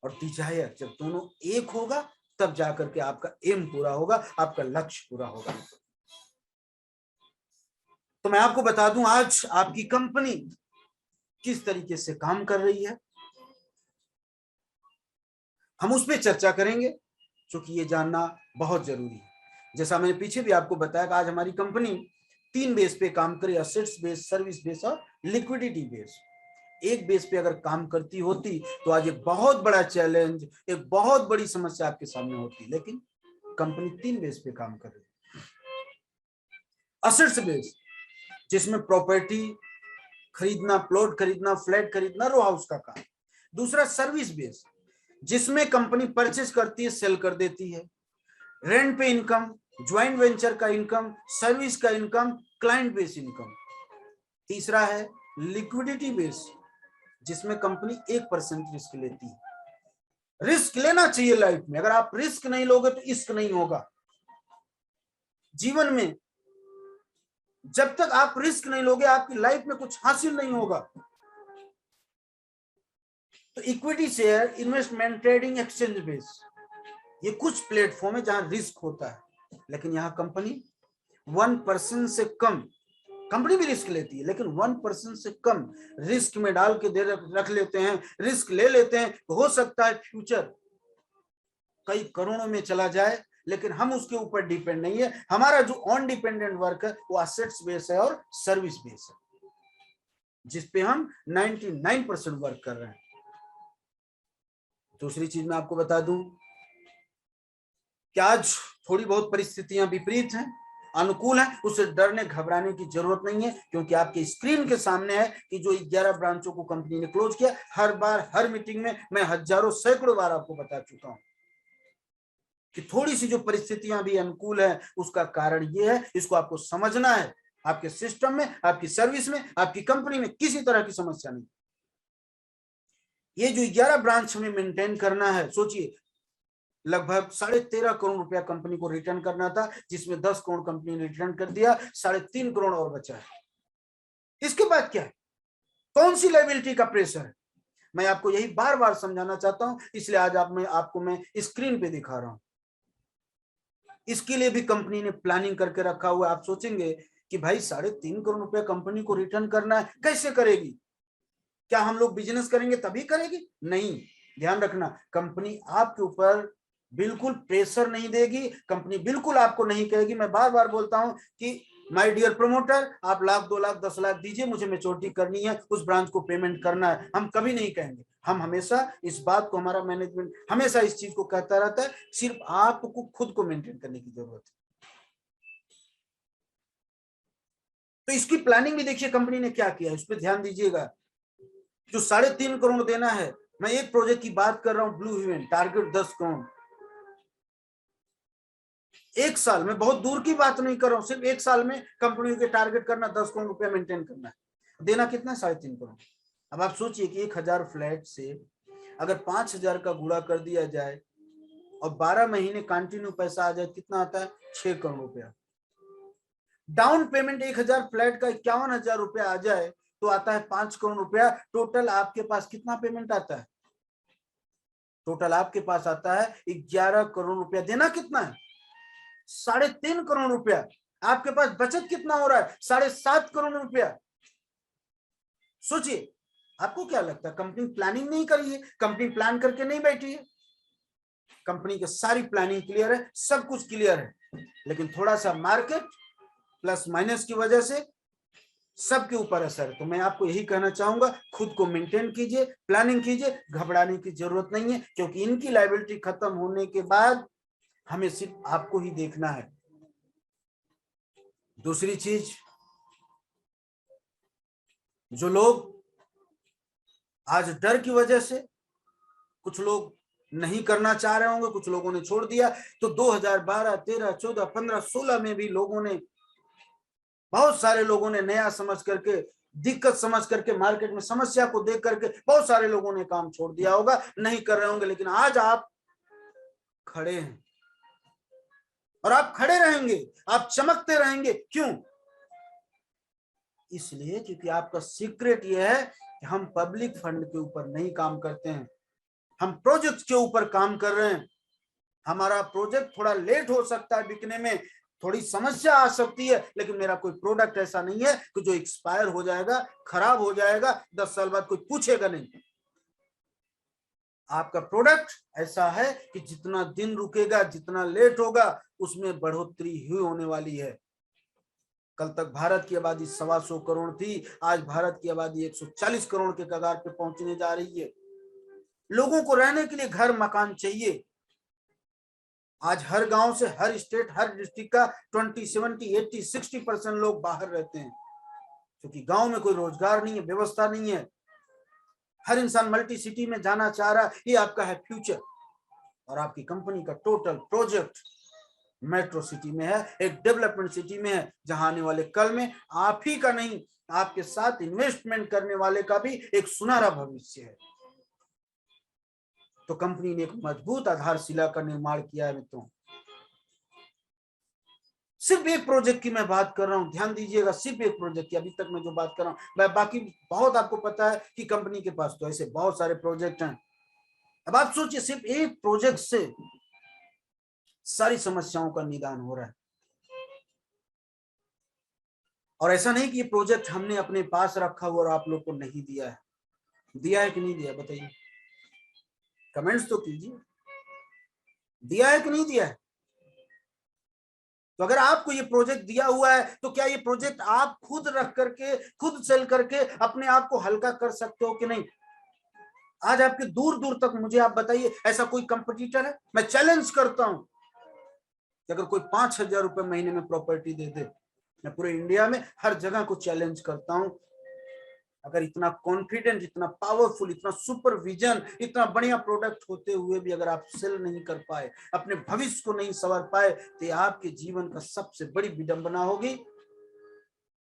Speaker 2: और डिजायर जब दोनों एक होगा तब जाकर के आपका एम पूरा होगा, आपका लक्ष्य पूरा होगा। तो मैं आपको बता दूं आज आपकी कंपनी किस तरीके से काम कर रही है, हम उस पर चर्चा करेंगे, क्योंकि ये जानना बहुत जरूरी है। जैसा मैंने पीछे भी आपको बताया कि आज हमारी कंपनी 3 बेस पे काम करे, असेट्स बेस, सर्विस बेस और लिक्विडिटी बेस। एक बेस पे अगर काम करती होती तो आज एक बहुत बड़ा चैलेंज, एक बहुत बड़ी समस्या आपके सामने होती, लेकिन कंपनी 3 बेस पे काम कर रही है। असेट्स बेस, जिसमें प्रॉपर्टी खरीदना, प्लॉट खरीदना, फ्लैट खरीदना, रो हाउस का काम। दूसरा सर्विस बेस, जिसमें कंपनी परचेज करती है, सेल कर देती है, रेंट पे इनकम, ज्वाइंट वेंचर का इनकम, सर्विस का इनकम, क्लाइंट बेस इनकम। तीसरा है लिक्विडिटी बेस, जिसमें कंपनी 1% रिस्क लेती है। रिस्क लेना चाहिए लाइफ में, अगर आप रिस्क नहीं लोगे तो इश्क नहीं होगा जीवन में। जब तक आप रिस्क नहीं लोगे आपकी लाइफ में कुछ हासिल नहीं होगा। तो equity share, investment, trading, exchange base, ये कुछ प्लेटफॉर्म है जहां रिस्क होता है, लेकिन यहां कंपनी 1% से कम, कंपनी भी रिस्क लेती है लेकिन 1% से कम रिस्क में डाल के रख लेते हैं, रिस्क ले लेते हैं। हो सकता है फ्यूचर कई करोड़ों में चला जाए, लेकिन हम उसके ऊपर डिपेंड नहीं है। हमारा जो ऑन डिपेंडेंट वर्क है वो असेट्स बेस है और सर्विस बेस है, जिसपे हम 99% वर्क कर रहे हैं। दूसरी चीज मैं आपको बता दूं कि आज थोड़ी बहुत परिस्थितियां विपरीत हैं, अनुकूल है, उससे डरने घबराने की जरूरत नहीं है, क्योंकि आपके स्क्रीन के सामने है कि जो 11 ब्रांचों को कंपनी ने क्लोज किया। हर बार, हर मीटिंग में मैं हजारों सैकड़ों बार आपको बता चुका हूं कि थोड़ी सी जो परिस्थितियां भी अनुकूल है उसका कारण ये है, इसको आपको समझना है। आपके सिस्टम में, आपकी सर्विस में, आपकी कंपनी में किसी तरह की समस्या नहीं। ये जो 11 ब्रांच में मेंटेन करना है, सोचिए लगभग 13.5 करोड़ रुपया कंपनी को रिटर्न करना था, जिसमें 10 करोड़ कंपनी ने रिटर्न कर दिया, 3.5 करोड़ और बचा है। इसके बाद क्या है? कौन सी लायबिलिटी का प्रेशर है? मैं आपको यही बार बार समझाना चाहता हूं, इसलिए आज आपको मैं स्क्रीन पे दिखा रहा हूं। इसके लिए भी कंपनी ने प्लानिंग करके रखा हुआ है। आप सोचेंगे कि भाई 3.5 करोड़ रुपया कंपनी को रिटर्न करना है, कैसे करेगी? क्या हम लोग बिजनेस करेंगे तभी करेगी? नहीं। ध्यान रखना, कंपनी आपके ऊपर बिल्कुल प्रेशर नहीं देगी, कंपनी बिल्कुल आपको नहीं कहेगी। मैं बार बार बोलता हूं कि माय डियर प्रमोटर, आप 1 लाख 2 लाख 10 लाख दीजिए, मुझे मैच्योरिटी करनी है, उस ब्रांच को पेमेंट करना है। हम कभी नहीं कहेंगे। हम हमेशा इस बात को, हमारा मैनेजमेंट हमेशा इस चीज को कहता रहता है, सिर्फ आपको खुद को मेंटेन करने की जरूरत है। तो इसकी प्लानिंग भी देखिए कंपनी ने क्या किया, इस पर ध्यान दीजिएगा। जो 3.5 करोड़ देना है, मैं एक प्रोजेक्ट की बात कर रहा हूं, ब्लू हेवन, टारगेट 10 करोड़। एक साल में, बहुत दूर की बात नहीं कर रहा हूं, सिर्फ एक साल में कंपनी के टारगेट करना 10 करोड़ रुपया मेंटेन करना है। देना कितना? 3.5 करोड़। अब आप सोचिए कि 1000 फ्लैट से अगर 5000 का गुणा कर दिया जाए और 12 महीने कंटिन्यू पैसा आ जाए, कितना आता है? 6 करोड़ रुपया। डाउन पेमेंट 1000 फ्लैट का 51,000 रुपया आ जाए तो आता है 5 करोड़ रुपया। टोटल आपके पास कितना पेमेंट आता है? टोटल आपके पास आता है 11 करोड़ रुपया। देना कितना है? 3.5 करोड़ रुपया। आपके पास बचत कितना हो रहा है? 7.5 करोड़ रुपया। सोचिए, आपको क्या लगता है कंपनी प्लानिंग नहीं करी है? कंपनी प्लान करके नहीं बैठी है। कंपनी की सारी प्लानिंग क्लियर है, सब कुछ क्लियर है, लेकिन थोड़ा सा मार्केट प्लस माइनस की वजह से सबके ऊपर असर है। तो मैं आपको यही कहना चाहूंगा, खुद को मेंटेन कीजिए, प्लानिंग कीजिए, घबराने की जरूरत नहीं है, क्योंकि इनकी लायबिलिटी खत्म होने के बाद हमें सिर्फ आपको ही देखना है। दूसरी चीज, जो लोग आज डर की वजह से कुछ लोग नहीं करना चाह रहे होंगे, कुछ लोगों ने छोड़ दिया, तो 2012, 13, 14, 15, 16 में भी लोगों ने, बहुत सारे लोगों ने नया समझ करके, दिक्कत समझ करके, मार्केट में समस्या को देख करके बहुत सारे लोगों ने काम छोड़ दिया होगा, नहीं कर रहे होंगे, लेकिन आज आप खड़े हैं और आप खड़े रहेंगे, आप चमकते रहेंगे। क्यों? इसलिए क्योंकि आपका सीक्रेट यह है कि हम पब्लिक फंड के ऊपर नहीं काम करते हैं, हम प्रोजेक्ट के ऊपर काम कर रहे हैं। हमारा प्रोजेक्ट थोड़ा लेट हो सकता है बिकने में, थोड़ी समस्या आ सकती है, लेकिन मेरा कोई प्रोडक्ट ऐसा नहीं है कि जो एक्सपायर हो जाएगा, खराब हो जाएगा, 10 साल बाद कोई पूछेगा नहीं। आपका प्रोडक्ट ऐसा है कि जितना दिन रुकेगा, जितना लेट होगा, उसमें बढ़ोतरी ही होने वाली है। कल तक भारत की आबादी 125 करोड़ थी, आज भारत की आबादी 140 करोड़ के कगार पे पहुंचने जा रही है। लोगों को रहने के लिए घर मकान चाहिए। आज हर गांव से, हर स्टेट, हर डिस्ट्रिक्ट का 20, 70, 80, 60% लोग बाहर रहते हैं, क्योंकि गांव में कोई रोजगार नहीं है, व्यवस्था नहीं है। हर इंसान मल्टी सिटी में जाना चाह रहा है। ये आपका है फ्यूचर, और आपकी कंपनी का टोटल प्रोजेक्ट मेट्रो सिटी में है, एक डेवलपमेंट सिटी में है, जहां आने वाले कल में आप ही का नहीं, आपके साथ इन्वेस्टमेंट करने वाले का भी एक सुनहरा भविष्य है। तो कंपनी ने एक मजबूत आधारशिला का निर्माण किया है। मित्रों, सिर्फ एक प्रोजेक्ट की मैं बात कर रहा हूं, ध्यान दीजिएगा, सिर्फ एक प्रोजेक्ट की अभी तक मैं जो बात कर रहा हूं, मैं बाकी बहुत आपको पता है कि कंपनी के पास तो ऐसे बहुत सारे प्रोजेक्ट हैं। अब आप सोचिए, सिर्फ एक प्रोजेक्ट से सारी समस्याओं का निदान हो रहा है। और ऐसा नहीं कि ये प्रोजेक्ट हमने अपने पास रखा हुआ और आप लोग को नहीं दिया है। दिया है कि नहीं दिया, बताइए, कमेंट्स तो कीजिए, दिया है कि नहीं दिया है। तो अगर आपको ये प्रोजेक्ट दिया हुआ है, तो क्या ये प्रोजेक्ट आप खुद रख करके, खुद सेल करके अपने आप को हल्का कर सकते हो कि नहीं? आज आपके दूर दूर तक मुझे आप बताइए, ऐसा कोई कंपटीटर है? मैं चैलेंज करता हूं कि अगर कोई 5,000 रुपए महीने में प्रॉपर्टी दे दे, मैं पूरे इंडिया में हर जगह को चैलेंज करता हूं, अगर इतना कॉन्फिडेंट, इतना पावरफुल, इतना सुपरविजन, इतना बढ़िया प्रोडक्ट होते हुए भी अगर आप सेल नहीं कर पाए, अपने भविष्य को नहीं संवार पाए, तो आपके जीवन का सबसे बड़ी विडंबना होगी।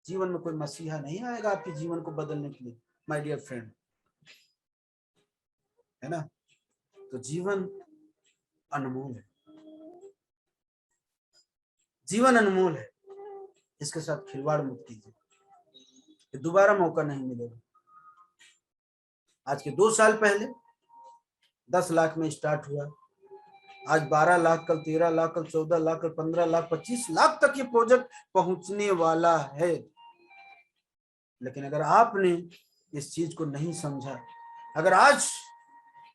Speaker 2: जीवन में कोई मसीहा नहीं आएगा आपके जीवन को बदलने के लिए, माय डियर फ्रेंड, है ना? तो जीवन अनमोल है, जीवन अनमोल है, इसके साथ खिलवाड़ मत कीजिए, दोबारा मौका नहीं मिलेगा। आज के 2 साल पहले 10 लाख में स्टार्ट हुआ, आज 12 लाख, कल 13 लाख, कल 14 लाख, कल 15 लाख, 25 लाख तक ये प्रोजेक्ट पहुंचने वाला है। लेकिन अगर आपने इस चीज को नहीं समझा, अगर आज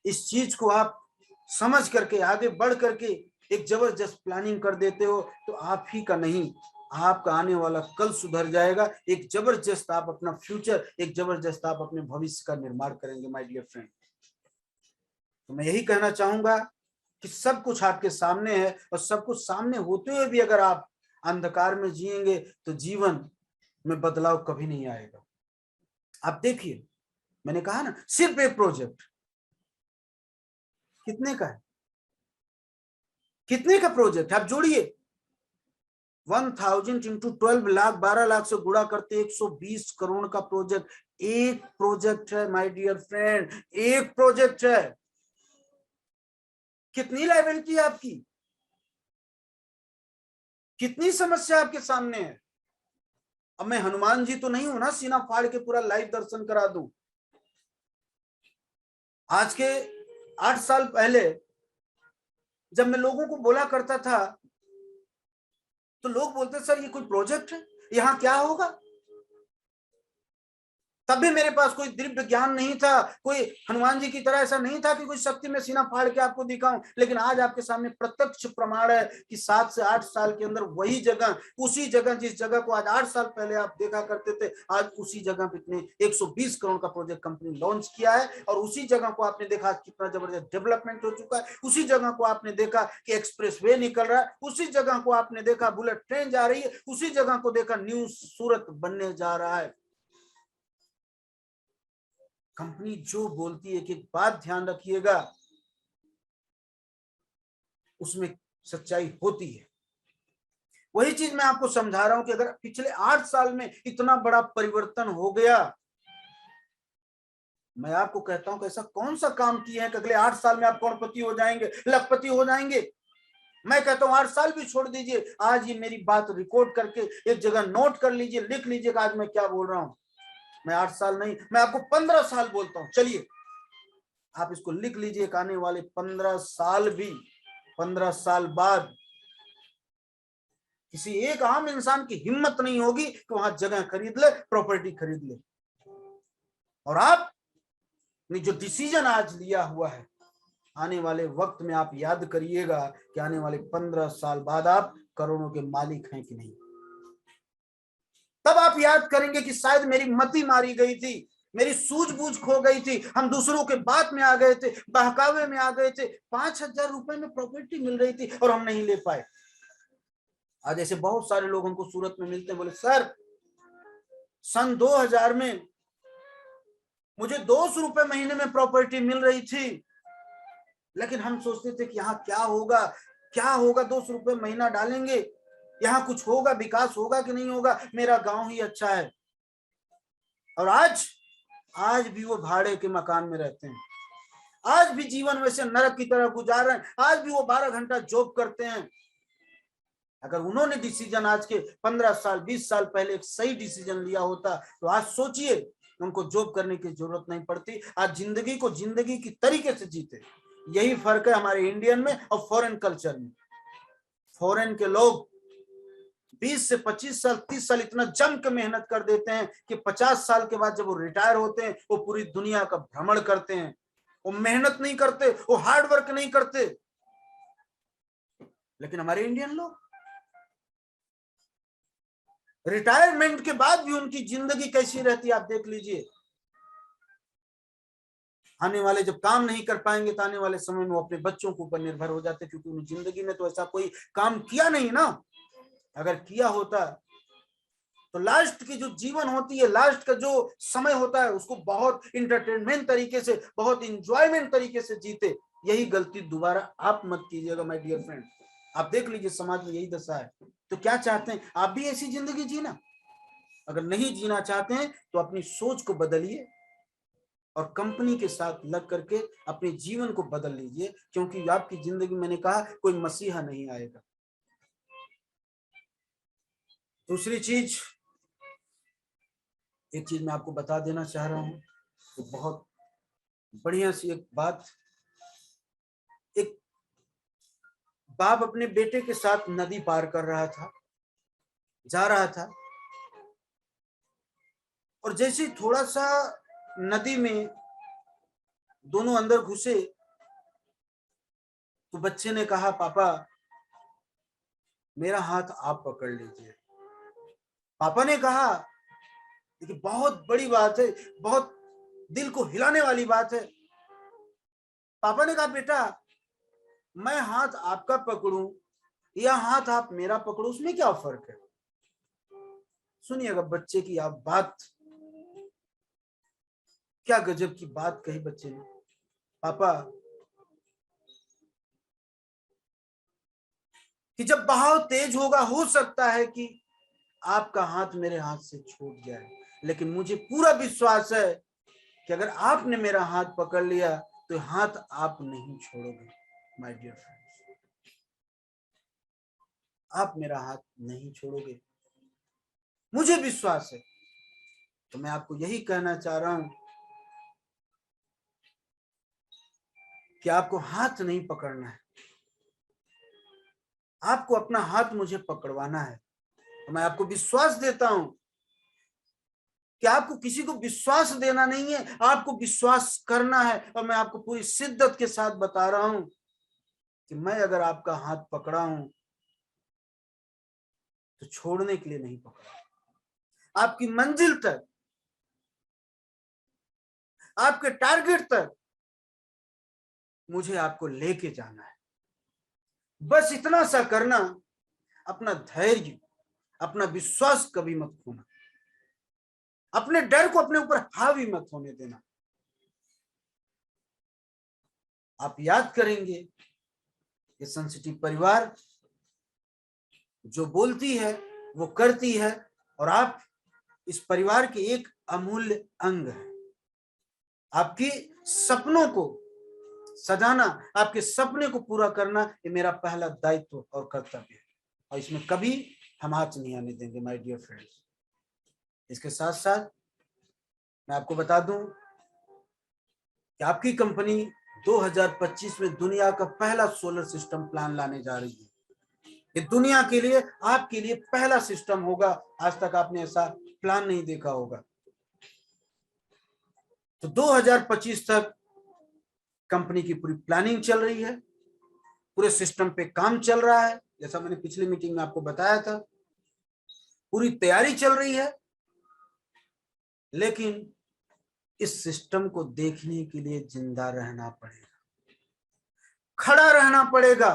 Speaker 2: इस चीज को आप समझ करके आगे बढ़ करके एक जबरदस्त प्लानिंग कर देते हो, तो आप ही का नहीं, आपका आने वाला कल सुधर जाएगा। एक जबरदस्त आप अपना फ्यूचर, एक जबरदस्त आप अपने भविष्य का निर्माण करेंगे माय डियर फ्रेंड। तो मैं यही कहना चाहूंगा कि सब कुछ आपके सामने है, और सब कुछ सामने होते हुए भी अगर आप अंधकार में जिएंगे तो जीवन में बदलाव कभी नहीं आएगा। आप देखिए, मैंने कहा ना, सिर्फ एक प्रोजेक्ट कितने का है, कितने का प्रोजेक्ट है? आप जोड़िए, 1000 इंटू 12 लाख, 12 लाख से गुणा करते 120 करोड़ का प्रोजेक्ट। एक प्रोजेक्ट है माय डियर फ्रेंड, एक प्रोजेक्ट है। कितनी लायबिलिटी है आपकी, कितनी समस्या आपके सामने है। अब मैं हनुमान जी तो नहीं हूं ना, सीना फाड़ के पूरा लाइव दर्शन करा दूं। आज के 8 साल पहले जब मैं लोगों को बोला करता था, तो लोग बोलते सर ये कोई प्रोजेक्ट है, यहां क्या होगा? तब भी मेरे पास कोई दिव्य ज्ञान नहीं था, कोई हनुमान जी की तरह ऐसा नहीं था कि कोई शक्ति में सीना फाड़ के आपको दिखाऊं। लेकिन आज आपके सामने प्रत्यक्ष प्रमाण है कि 7 से 8 साल के अंदर वही जगह, उसी जगह, जिस जगह को आज 8 साल पहले आप देखा करते थे, आज उसी जगह पे इतने 120 करोड़ का प्रोजेक्ट कंपनी लॉन्च किया है। और उसी जगह को आपने देखा कितना जबरदस्त डेवलपमेंट हो चुका है। उसी जगह को आपने देखा कि एक्सप्रेस वे निकल रहा है। उसी जगह को आपने देखा बुलेट ट्रेन जा रही है। उसी जगह को देखा न्यू सूरत बनने जा रहा है। कंपनी जो बोलती है, कि एक बात ध्यान रखिएगा, उसमें सच्चाई होती है। वही चीज मैं आपको समझा रहा हूं कि अगर पिछले 8 साल में इतना बड़ा परिवर्तन हो गया, मैं आपको कहता हूं कि ऐसा कौन सा काम किए हैं कि अगले 8 साल में आप करोड़पति हो जाएंगे, लखपति हो जाएंगे। मैं कहता हूं 8 साल भी छोड़ दीजिए, आज ये मेरी बात रिकॉर्ड करके एक जगह नोट कर लीजिए, लिख लीजिएगा आज मैं क्या बोल रहा हूं। मैं 8 साल नहीं, मैं आपको 15 साल बोलता हूं। चलिए आप इसको लिख लीजिए, आने वाले 15 साल भी, 15 साल बाद किसी एक आम इंसान की हिम्मत नहीं होगी कि वहां जगह खरीद ले, प्रॉपर्टी खरीद ले। और आप ने जो डिसीजन आज लिया हुआ है, आने वाले वक्त में आप याद करिएगा कि आने वाले 15 साल बाद आप करोड़ों के मालिक हैं कि नहीं। तब आप याद करेंगे कि शायद मेरी मति मारी गई थी, मेरी सूझबूझ खो गई थी, हम दूसरों के बात में आ गए थे, बहकावे में आ गए थे। 5000 रुपए में प्रॉपर्टी मिल रही थी और हम नहीं ले पाए। आज ऐसे बहुत सारे लोग हमको सूरत में मिलते हैं, बोले सर सन 2000 में मुझे 200 रुपए महीने में प्रॉपर्टी मिल रही थी, लेकिन हम सोचते थे कि यहाँ क्या होगा, क्या होगा, 200 रुपए महीना डालेंगे, यहाँ कुछ होगा, विकास होगा कि नहीं होगा, मेरा गांव ही अच्छा है। और आज भी वो भाड़े के मकान में रहते हैं, आज भी जीवन वैसे नरक की तरह गुजार रहे हैं, आज भी वो 12 घंटा जॉब करते हैं। अगर उन्होंने डिसीजन आज के 15 साल 20 साल पहले एक सही डिसीजन लिया होता, तो आज सोचिए उनको जॉब करने की जरूरत नहीं पड़ती, आज जिंदगी को जिंदगी की तरीके से जीते। यही फर्क है हमारे इंडियन में और फॉरेन कल्चर में। फॉरेन के लोग 20 से 25 साल 30 साल इतना जम के मेहनत कर देते हैं कि 50 साल के बाद जब वो रिटायर होते हैं, वो पूरी दुनिया का भ्रमण करते हैं। वो मेहनत नहीं करते, वो हार्ड वर्क नहीं करते। लेकिन हमारे इंडियन लोग रिटायरमेंट के बाद भी उनकी जिंदगी कैसी रहती है आप देख लीजिए। आने वाले जब काम नहीं कर पाएंगे तो आने वाले समय में वो अपने बच्चों के ऊपर निर्भर हो जाते, क्योंकि उन्हें जिंदगी में तो ऐसा कोई काम किया नहीं ना। अगर किया होता तो लास्ट की जो जीवन होती है, लास्ट का जो समय होता है, उसको बहुत इंटरटेनमेंट तरीके से, बहुत इंजॉयमेंट तरीके से जीते। यही गलती दोबारा आप मत कीजिएगा माय डियर फ्रेंड। आप देख लीजिए समाज में यही दशा है। तो क्या चाहते हैं आप भी ऐसी जिंदगी जीना? अगर नहीं जीना चाहते हैं तो अपनी सोच को बदलिए और कंपनी के साथ लग करके अपने जीवन को बदल लीजिए, क्योंकि आपकी जिंदगी, मैंने कहा, कोई मसीहा नहीं आएगा। दूसरी चीज, एक चीज मैं आपको बता देना चाह रहा हूं, तो बहुत बढ़िया सी एक बात। एक बाप अपने बेटे के साथ नदी पार कर रहा था, जा रहा था, और जैसे ही थोड़ा सा नदी में दोनों अंदर घुसे तो बच्चे ने कहा, पापा मेरा हाथ आप पकड़ लीजिए। पापा ने कहा, देखिए बहुत बड़ी बात है, बहुत दिल को हिलाने वाली बात है। पापा ने कहा, बेटा मैं हाथ आपका पकड़ूं या हाथ आप मेरा पकड़ो, उसमें क्या फर्क है? सुनिएगा बच्चे की आप बात, क्या गजब की बात कही बच्चे ने। पापा कि जब बहाव तेज होगा, हो सकता है कि आपका हाथ मेरे हाथ से छूट जाए, लेकिन मुझे पूरा विश्वास है कि अगर आपने मेरा हाथ पकड़ लिया तो हाथ आप नहीं छोड़ोगे। माय डियर फ्रेंड्स, आप मेरा हाथ नहीं छोड़ोगे, मुझे विश्वास है। तो मैं आपको यही कहना चाह रहा हूं कि आपको हाथ नहीं पकड़ना है, आपको अपना हाथ मुझे पकड़वाना है। तो मैं आपको विश्वास देता हूं कि आपको किसी को विश्वास देना नहीं है, आपको विश्वास करना है। और मैं आपको पूरी शिद्दत के साथ बता रहा हूं कि मैं अगर आपका हाथ पकड़ा हूं तो छोड़ने के लिए नहीं पकड़ा, आपकी मंजिल तक, आपके टारगेट तक मुझे आपको लेके जाना है। बस इतना सा करना, अपना धैर्य, अपना विश्वास कभी मत खोना, अपने डर को अपने ऊपर हावी मत होने देना। आप याद करेंगे ये सेंसिटिव परिवार जो बोलती है वो करती है, और आप इस परिवार के एक अमूल्य अंग है। आपकी सपनों को सजाना, आपके सपने को पूरा करना, ये मेरा पहला दायित्व और कर्तव्य है, और इसमें कभी हम हाथ नहीं आने देंगे माय डियर फ्रेंड्स। इसके साथ साथ मैं आपको बता दूं कि आपकी कंपनी 2025 में दुनिया का पहला सोलर सिस्टम प्लान लाने जा रही है। ये दुनिया के लिए, आपके लिए पहला सिस्टम होगा। आज तक आपने ऐसा प्लान नहीं देखा होगा। तो 2025 तक कंपनी की पूरी प्लानिंग चल रही है, पूरे सिस्टम पे काम चल रहा है, जैसा मैंने पिछली मीटिंग में आपको बताया था। पूरी तैयारी चल रही है, लेकिन इस सिस्टम को देखने के लिए जिंदा रहना पड़ेगा, खड़ा रहना पड़ेगा,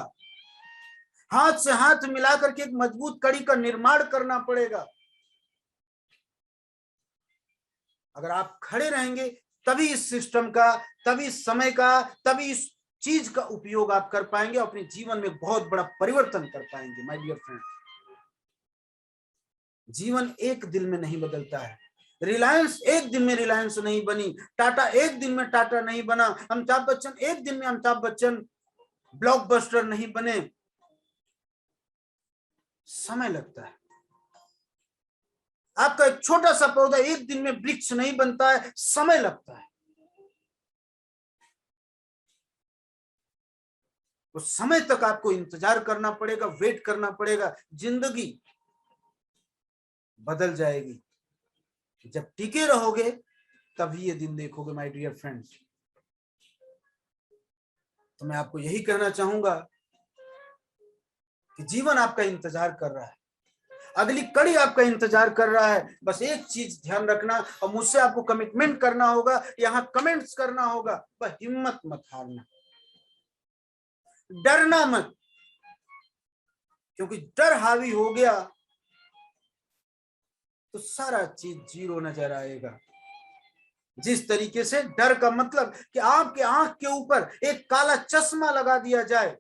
Speaker 2: हाथ से हाथ मिलाकर के एक मजबूत कड़ी का निर्माण करना पड़ेगा। अगर आप खड़े रहेंगे तभी इस सिस्टम का, तभी इस समय का, तभी इस चीज का उपयोग आप कर पाएंगे, अपने जीवन में बहुत बड़ा परिवर्तन कर पाएंगे। माय डियर फ्रेंड, जीवन एक दिन में नहीं बदलता है। रिलायंस एक दिन में रिलायंस नहीं बनी, टाटा एक दिन में टाटा नहीं बना, अमिताभ बच्चन एक दिन में अमिताभ बच्चन ब्लॉकबस्टर नहीं बने। समय लगता है। आपका एक छोटा सा पौधा एक दिन में वृक्ष नहीं बनता है, समय लगता है। उस समय तक आपको इंतजार करना पड़ेगा, वेट करना पड़ेगा। जिंदगी बदल जाएगी, जब टिके रहोगे तभी ये दिन देखोगे माय डियर फ्रेंड्स। तो मैं आपको यही कहना चाहूंगा कि जीवन आपका इंतजार कर रहा है, अगली कड़ी आपका इंतजार कर रहा है। बस एक चीज ध्यान रखना, और मुझसे आपको कमिटमेंट करना होगा, यहाँ कमेंट्स करना होगा, बस हिम्मत मत हारना, डरना मत, क्योंकि डर हावी हो गया तो सारा चीज जीरो नजर आएगा। जिस तरीके से डर का मतलब कि आपके आंख के ऊपर एक काला चश्मा लगा दिया जाए,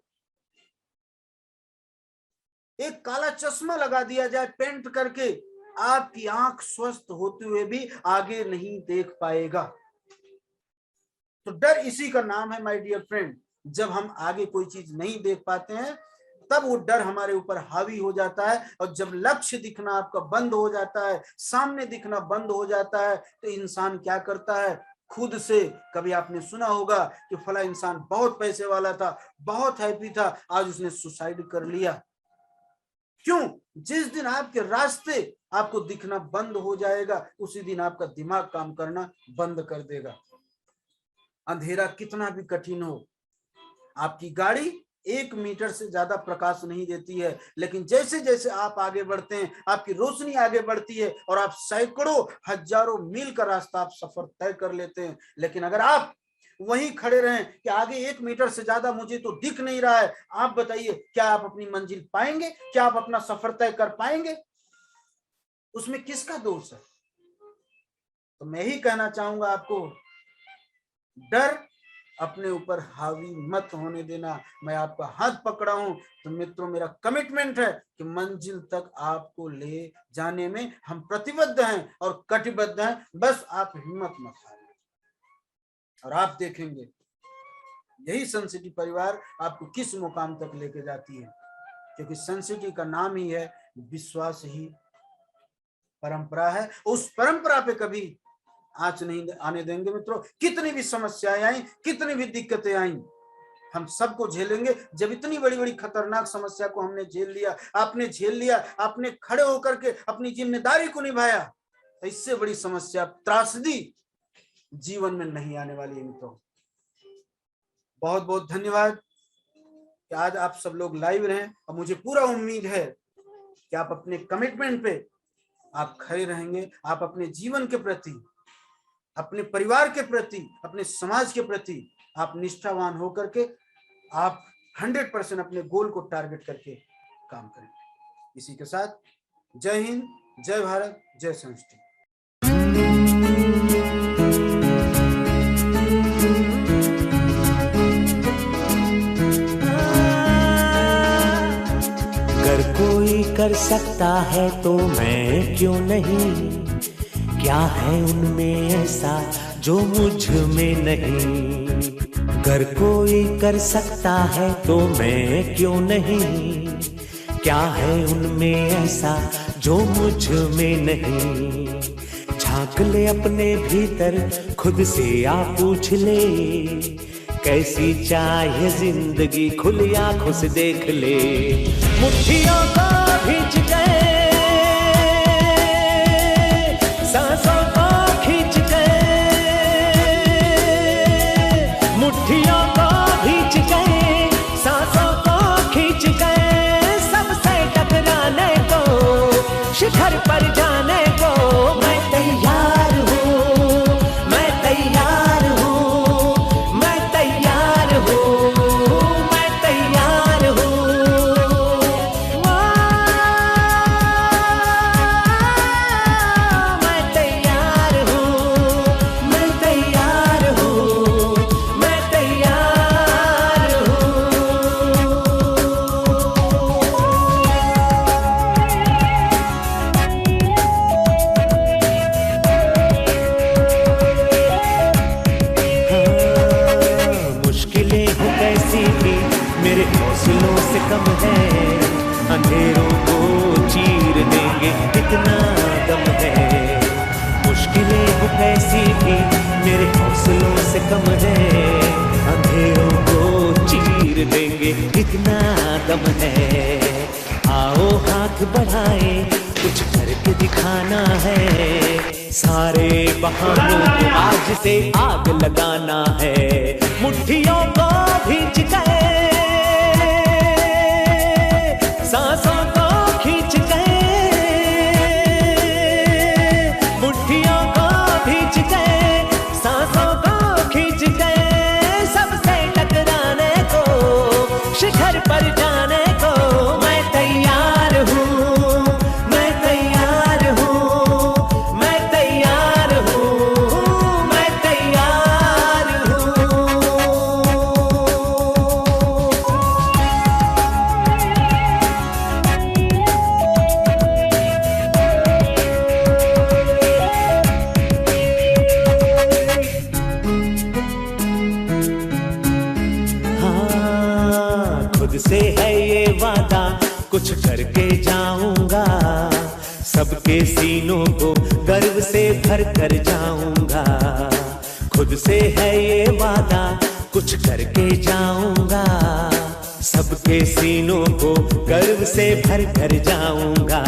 Speaker 2: एक काला चश्मा लगा दिया जाए पेंट करके, आपकी आंख स्वस्थ होते हुए भी आगे नहीं देख पाएगा। तो डर इसी का नाम है माय डियर फ्रेंड। जब हम आगे कोई चीज नहीं देख पाते हैं तब वो डर हमारे ऊपर हावी हो जाता है, और जब लक्ष्य दिखना आपका बंद हो जाता है, सामने दिखना बंद हो जाता है, तो इंसान क्या करता है, खुद से। कभी आपने सुना होगा कि फला इंसान बहुत पैसे वाला था, बहुत हैप्पी था, आज उसने सुसाइड कर लिया। क्यों? जिस दिन आपके रास्ते आपको दिखना बंद हो जाएगा, उसी दिन आपका दिमाग काम करना बंद कर देगा। अंधेरा कितना भी कठिन हो, आपकी गाड़ी 1 मीटर से ज्यादा प्रकाश नहीं देती है, लेकिन जैसे जैसे आप आगे बढ़ते हैं, आपकी रोशनी आगे बढ़ती है और आप सैकड़ों हजारों मील का रास्ता आप सफर तय कर लेते हैं। लेकिन अगर आप वहीं खड़े रहें कि आगे 1 मीटर से ज्यादा मुझे तो दिख नहीं रहा है, आप बताइए क्या आप अपनी मंजिल पाएंगे? क्या आप अपना सफर तय कर पाएंगे? उसमें किसका दोष है? तो मैं ही कहना चाहूंगा आपको, डर अपने ऊपर हावी मत होने देना। मैं आपका हाथ पकड़ा हूं तो मित्रों, मेरा कमिटमेंट है कि मंजिल तक आपको ले जाने में हम प्रतिबद्ध हैं और कटिबद्ध हैं। बस आप हिम्मत मत हारें और आप देखेंगे यही सनसिटी परिवार आपको किस मुकाम तक लेके जाती है, क्योंकि सनसिटी का नाम ही है विश्वास ही परंपरा है। उस परंपरा पे कभी आंच नहीं आने देंगे मित्रों। कितनी भी समस्याएं आई, कितनी भी दिक्कतें आई, हम सबको झेलेंगे। जब इतनी बड़ी बड़ी खतरनाक समस्या को हमने झेल लिया, आपने झेल लिया, आपने खड़े होकर के अपनी जिम्मेदारी को निभाया, तो इससे बड़ी समस्या, त्रासदी जीवन में नहीं आने वाली है मित्रों। बहुत बहुत धन्यवाद कि आज आप सब लोग लाइव रहे और मुझे पूरा उम्मीद है कि आप अपने कमिटमेंट पे आप खड़े रहेंगे। आप अपने जीवन के प्रति, अपने परिवार के प्रति, अपने समाज के प्रति आप निष्ठावान होकर के आप 100% अपने गोल को टारगेट करके काम करेंगे। इसी के साथ जय हिंद, जय भारत, जय संस्कृति।
Speaker 4: अगर कोई कर सकता है तो मैं क्यों नहीं? क्या है उनमें ऐसा जो मुझ में नहीं? अगर कोई कर सकता है तो मैं क्यों नहीं? क्या है उनमें ऐसा जो मुझ में नहीं? झांक ले अपने भीतर, खुद से आप पूछ ले, कैसी चाहे जिंदगी, खुली आंखों से देख ले। मुट्ठियों को भींच गए, सांसों को खींच गए, मुट्ठियों को भींच गए, सांसों को खींच गए, सबसे टकराने को, शिखर पर जाने को मैं तैयार हूँ, मैं तैयार हूँ, मैं तैयार हूँ, मैं तैयार हूँ। मैं तैयार हूँ, मैं तैयार हूँ, मैं तैयार हूँ। मुश्किलें हो कैसी भी मेरे हौसलों से कम है, अंधेरों को चीर देंगे इतना दम है। मुश्किलें हो कैसी भी मेरे हौसलों से कम है, अंधेरों को चीर देंगे इतना दम है। आओ हाथ बढ़ाए, कुछ करके दिखाना है, सारे बहानों को आज से आग लगाना है। मुट्ठियों को भींच गए, सांसों को खींच गए, मुट्ठियों को भींच गए, सांसों को खींच गए, सबसे टकराने को, शिखर पर जाने को मैं तैयार हूँ, मैं तैयार हूँ, मैं तैयार हूँ, मैं तैयार हूँ। हाँ, खुद से है ये वादा, कुछ करके जाऊंगा, सबके सीनों को गर्व से भर कर जाऊंगा। खुद से है ये वादा, कुछ करके जाऊंगा, सबके सीनों को गर्व से भर कर जाऊंगा।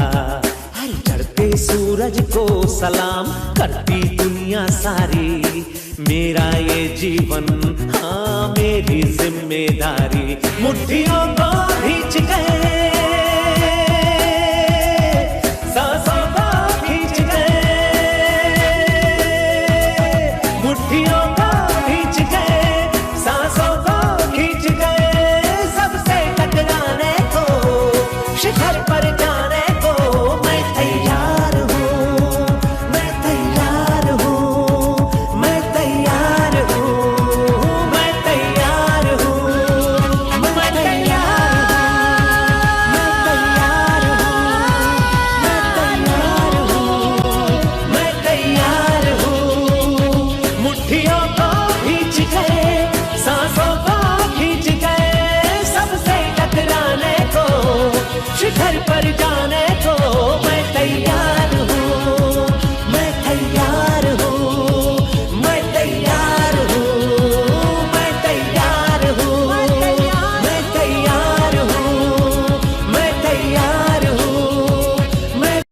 Speaker 4: हर चढ़ते सूरज को सलाम करती दुनिया सारी, मेरा ये जीवन हाँ मेरी जिम्मेदारी। मुट्ठियों को भींच गए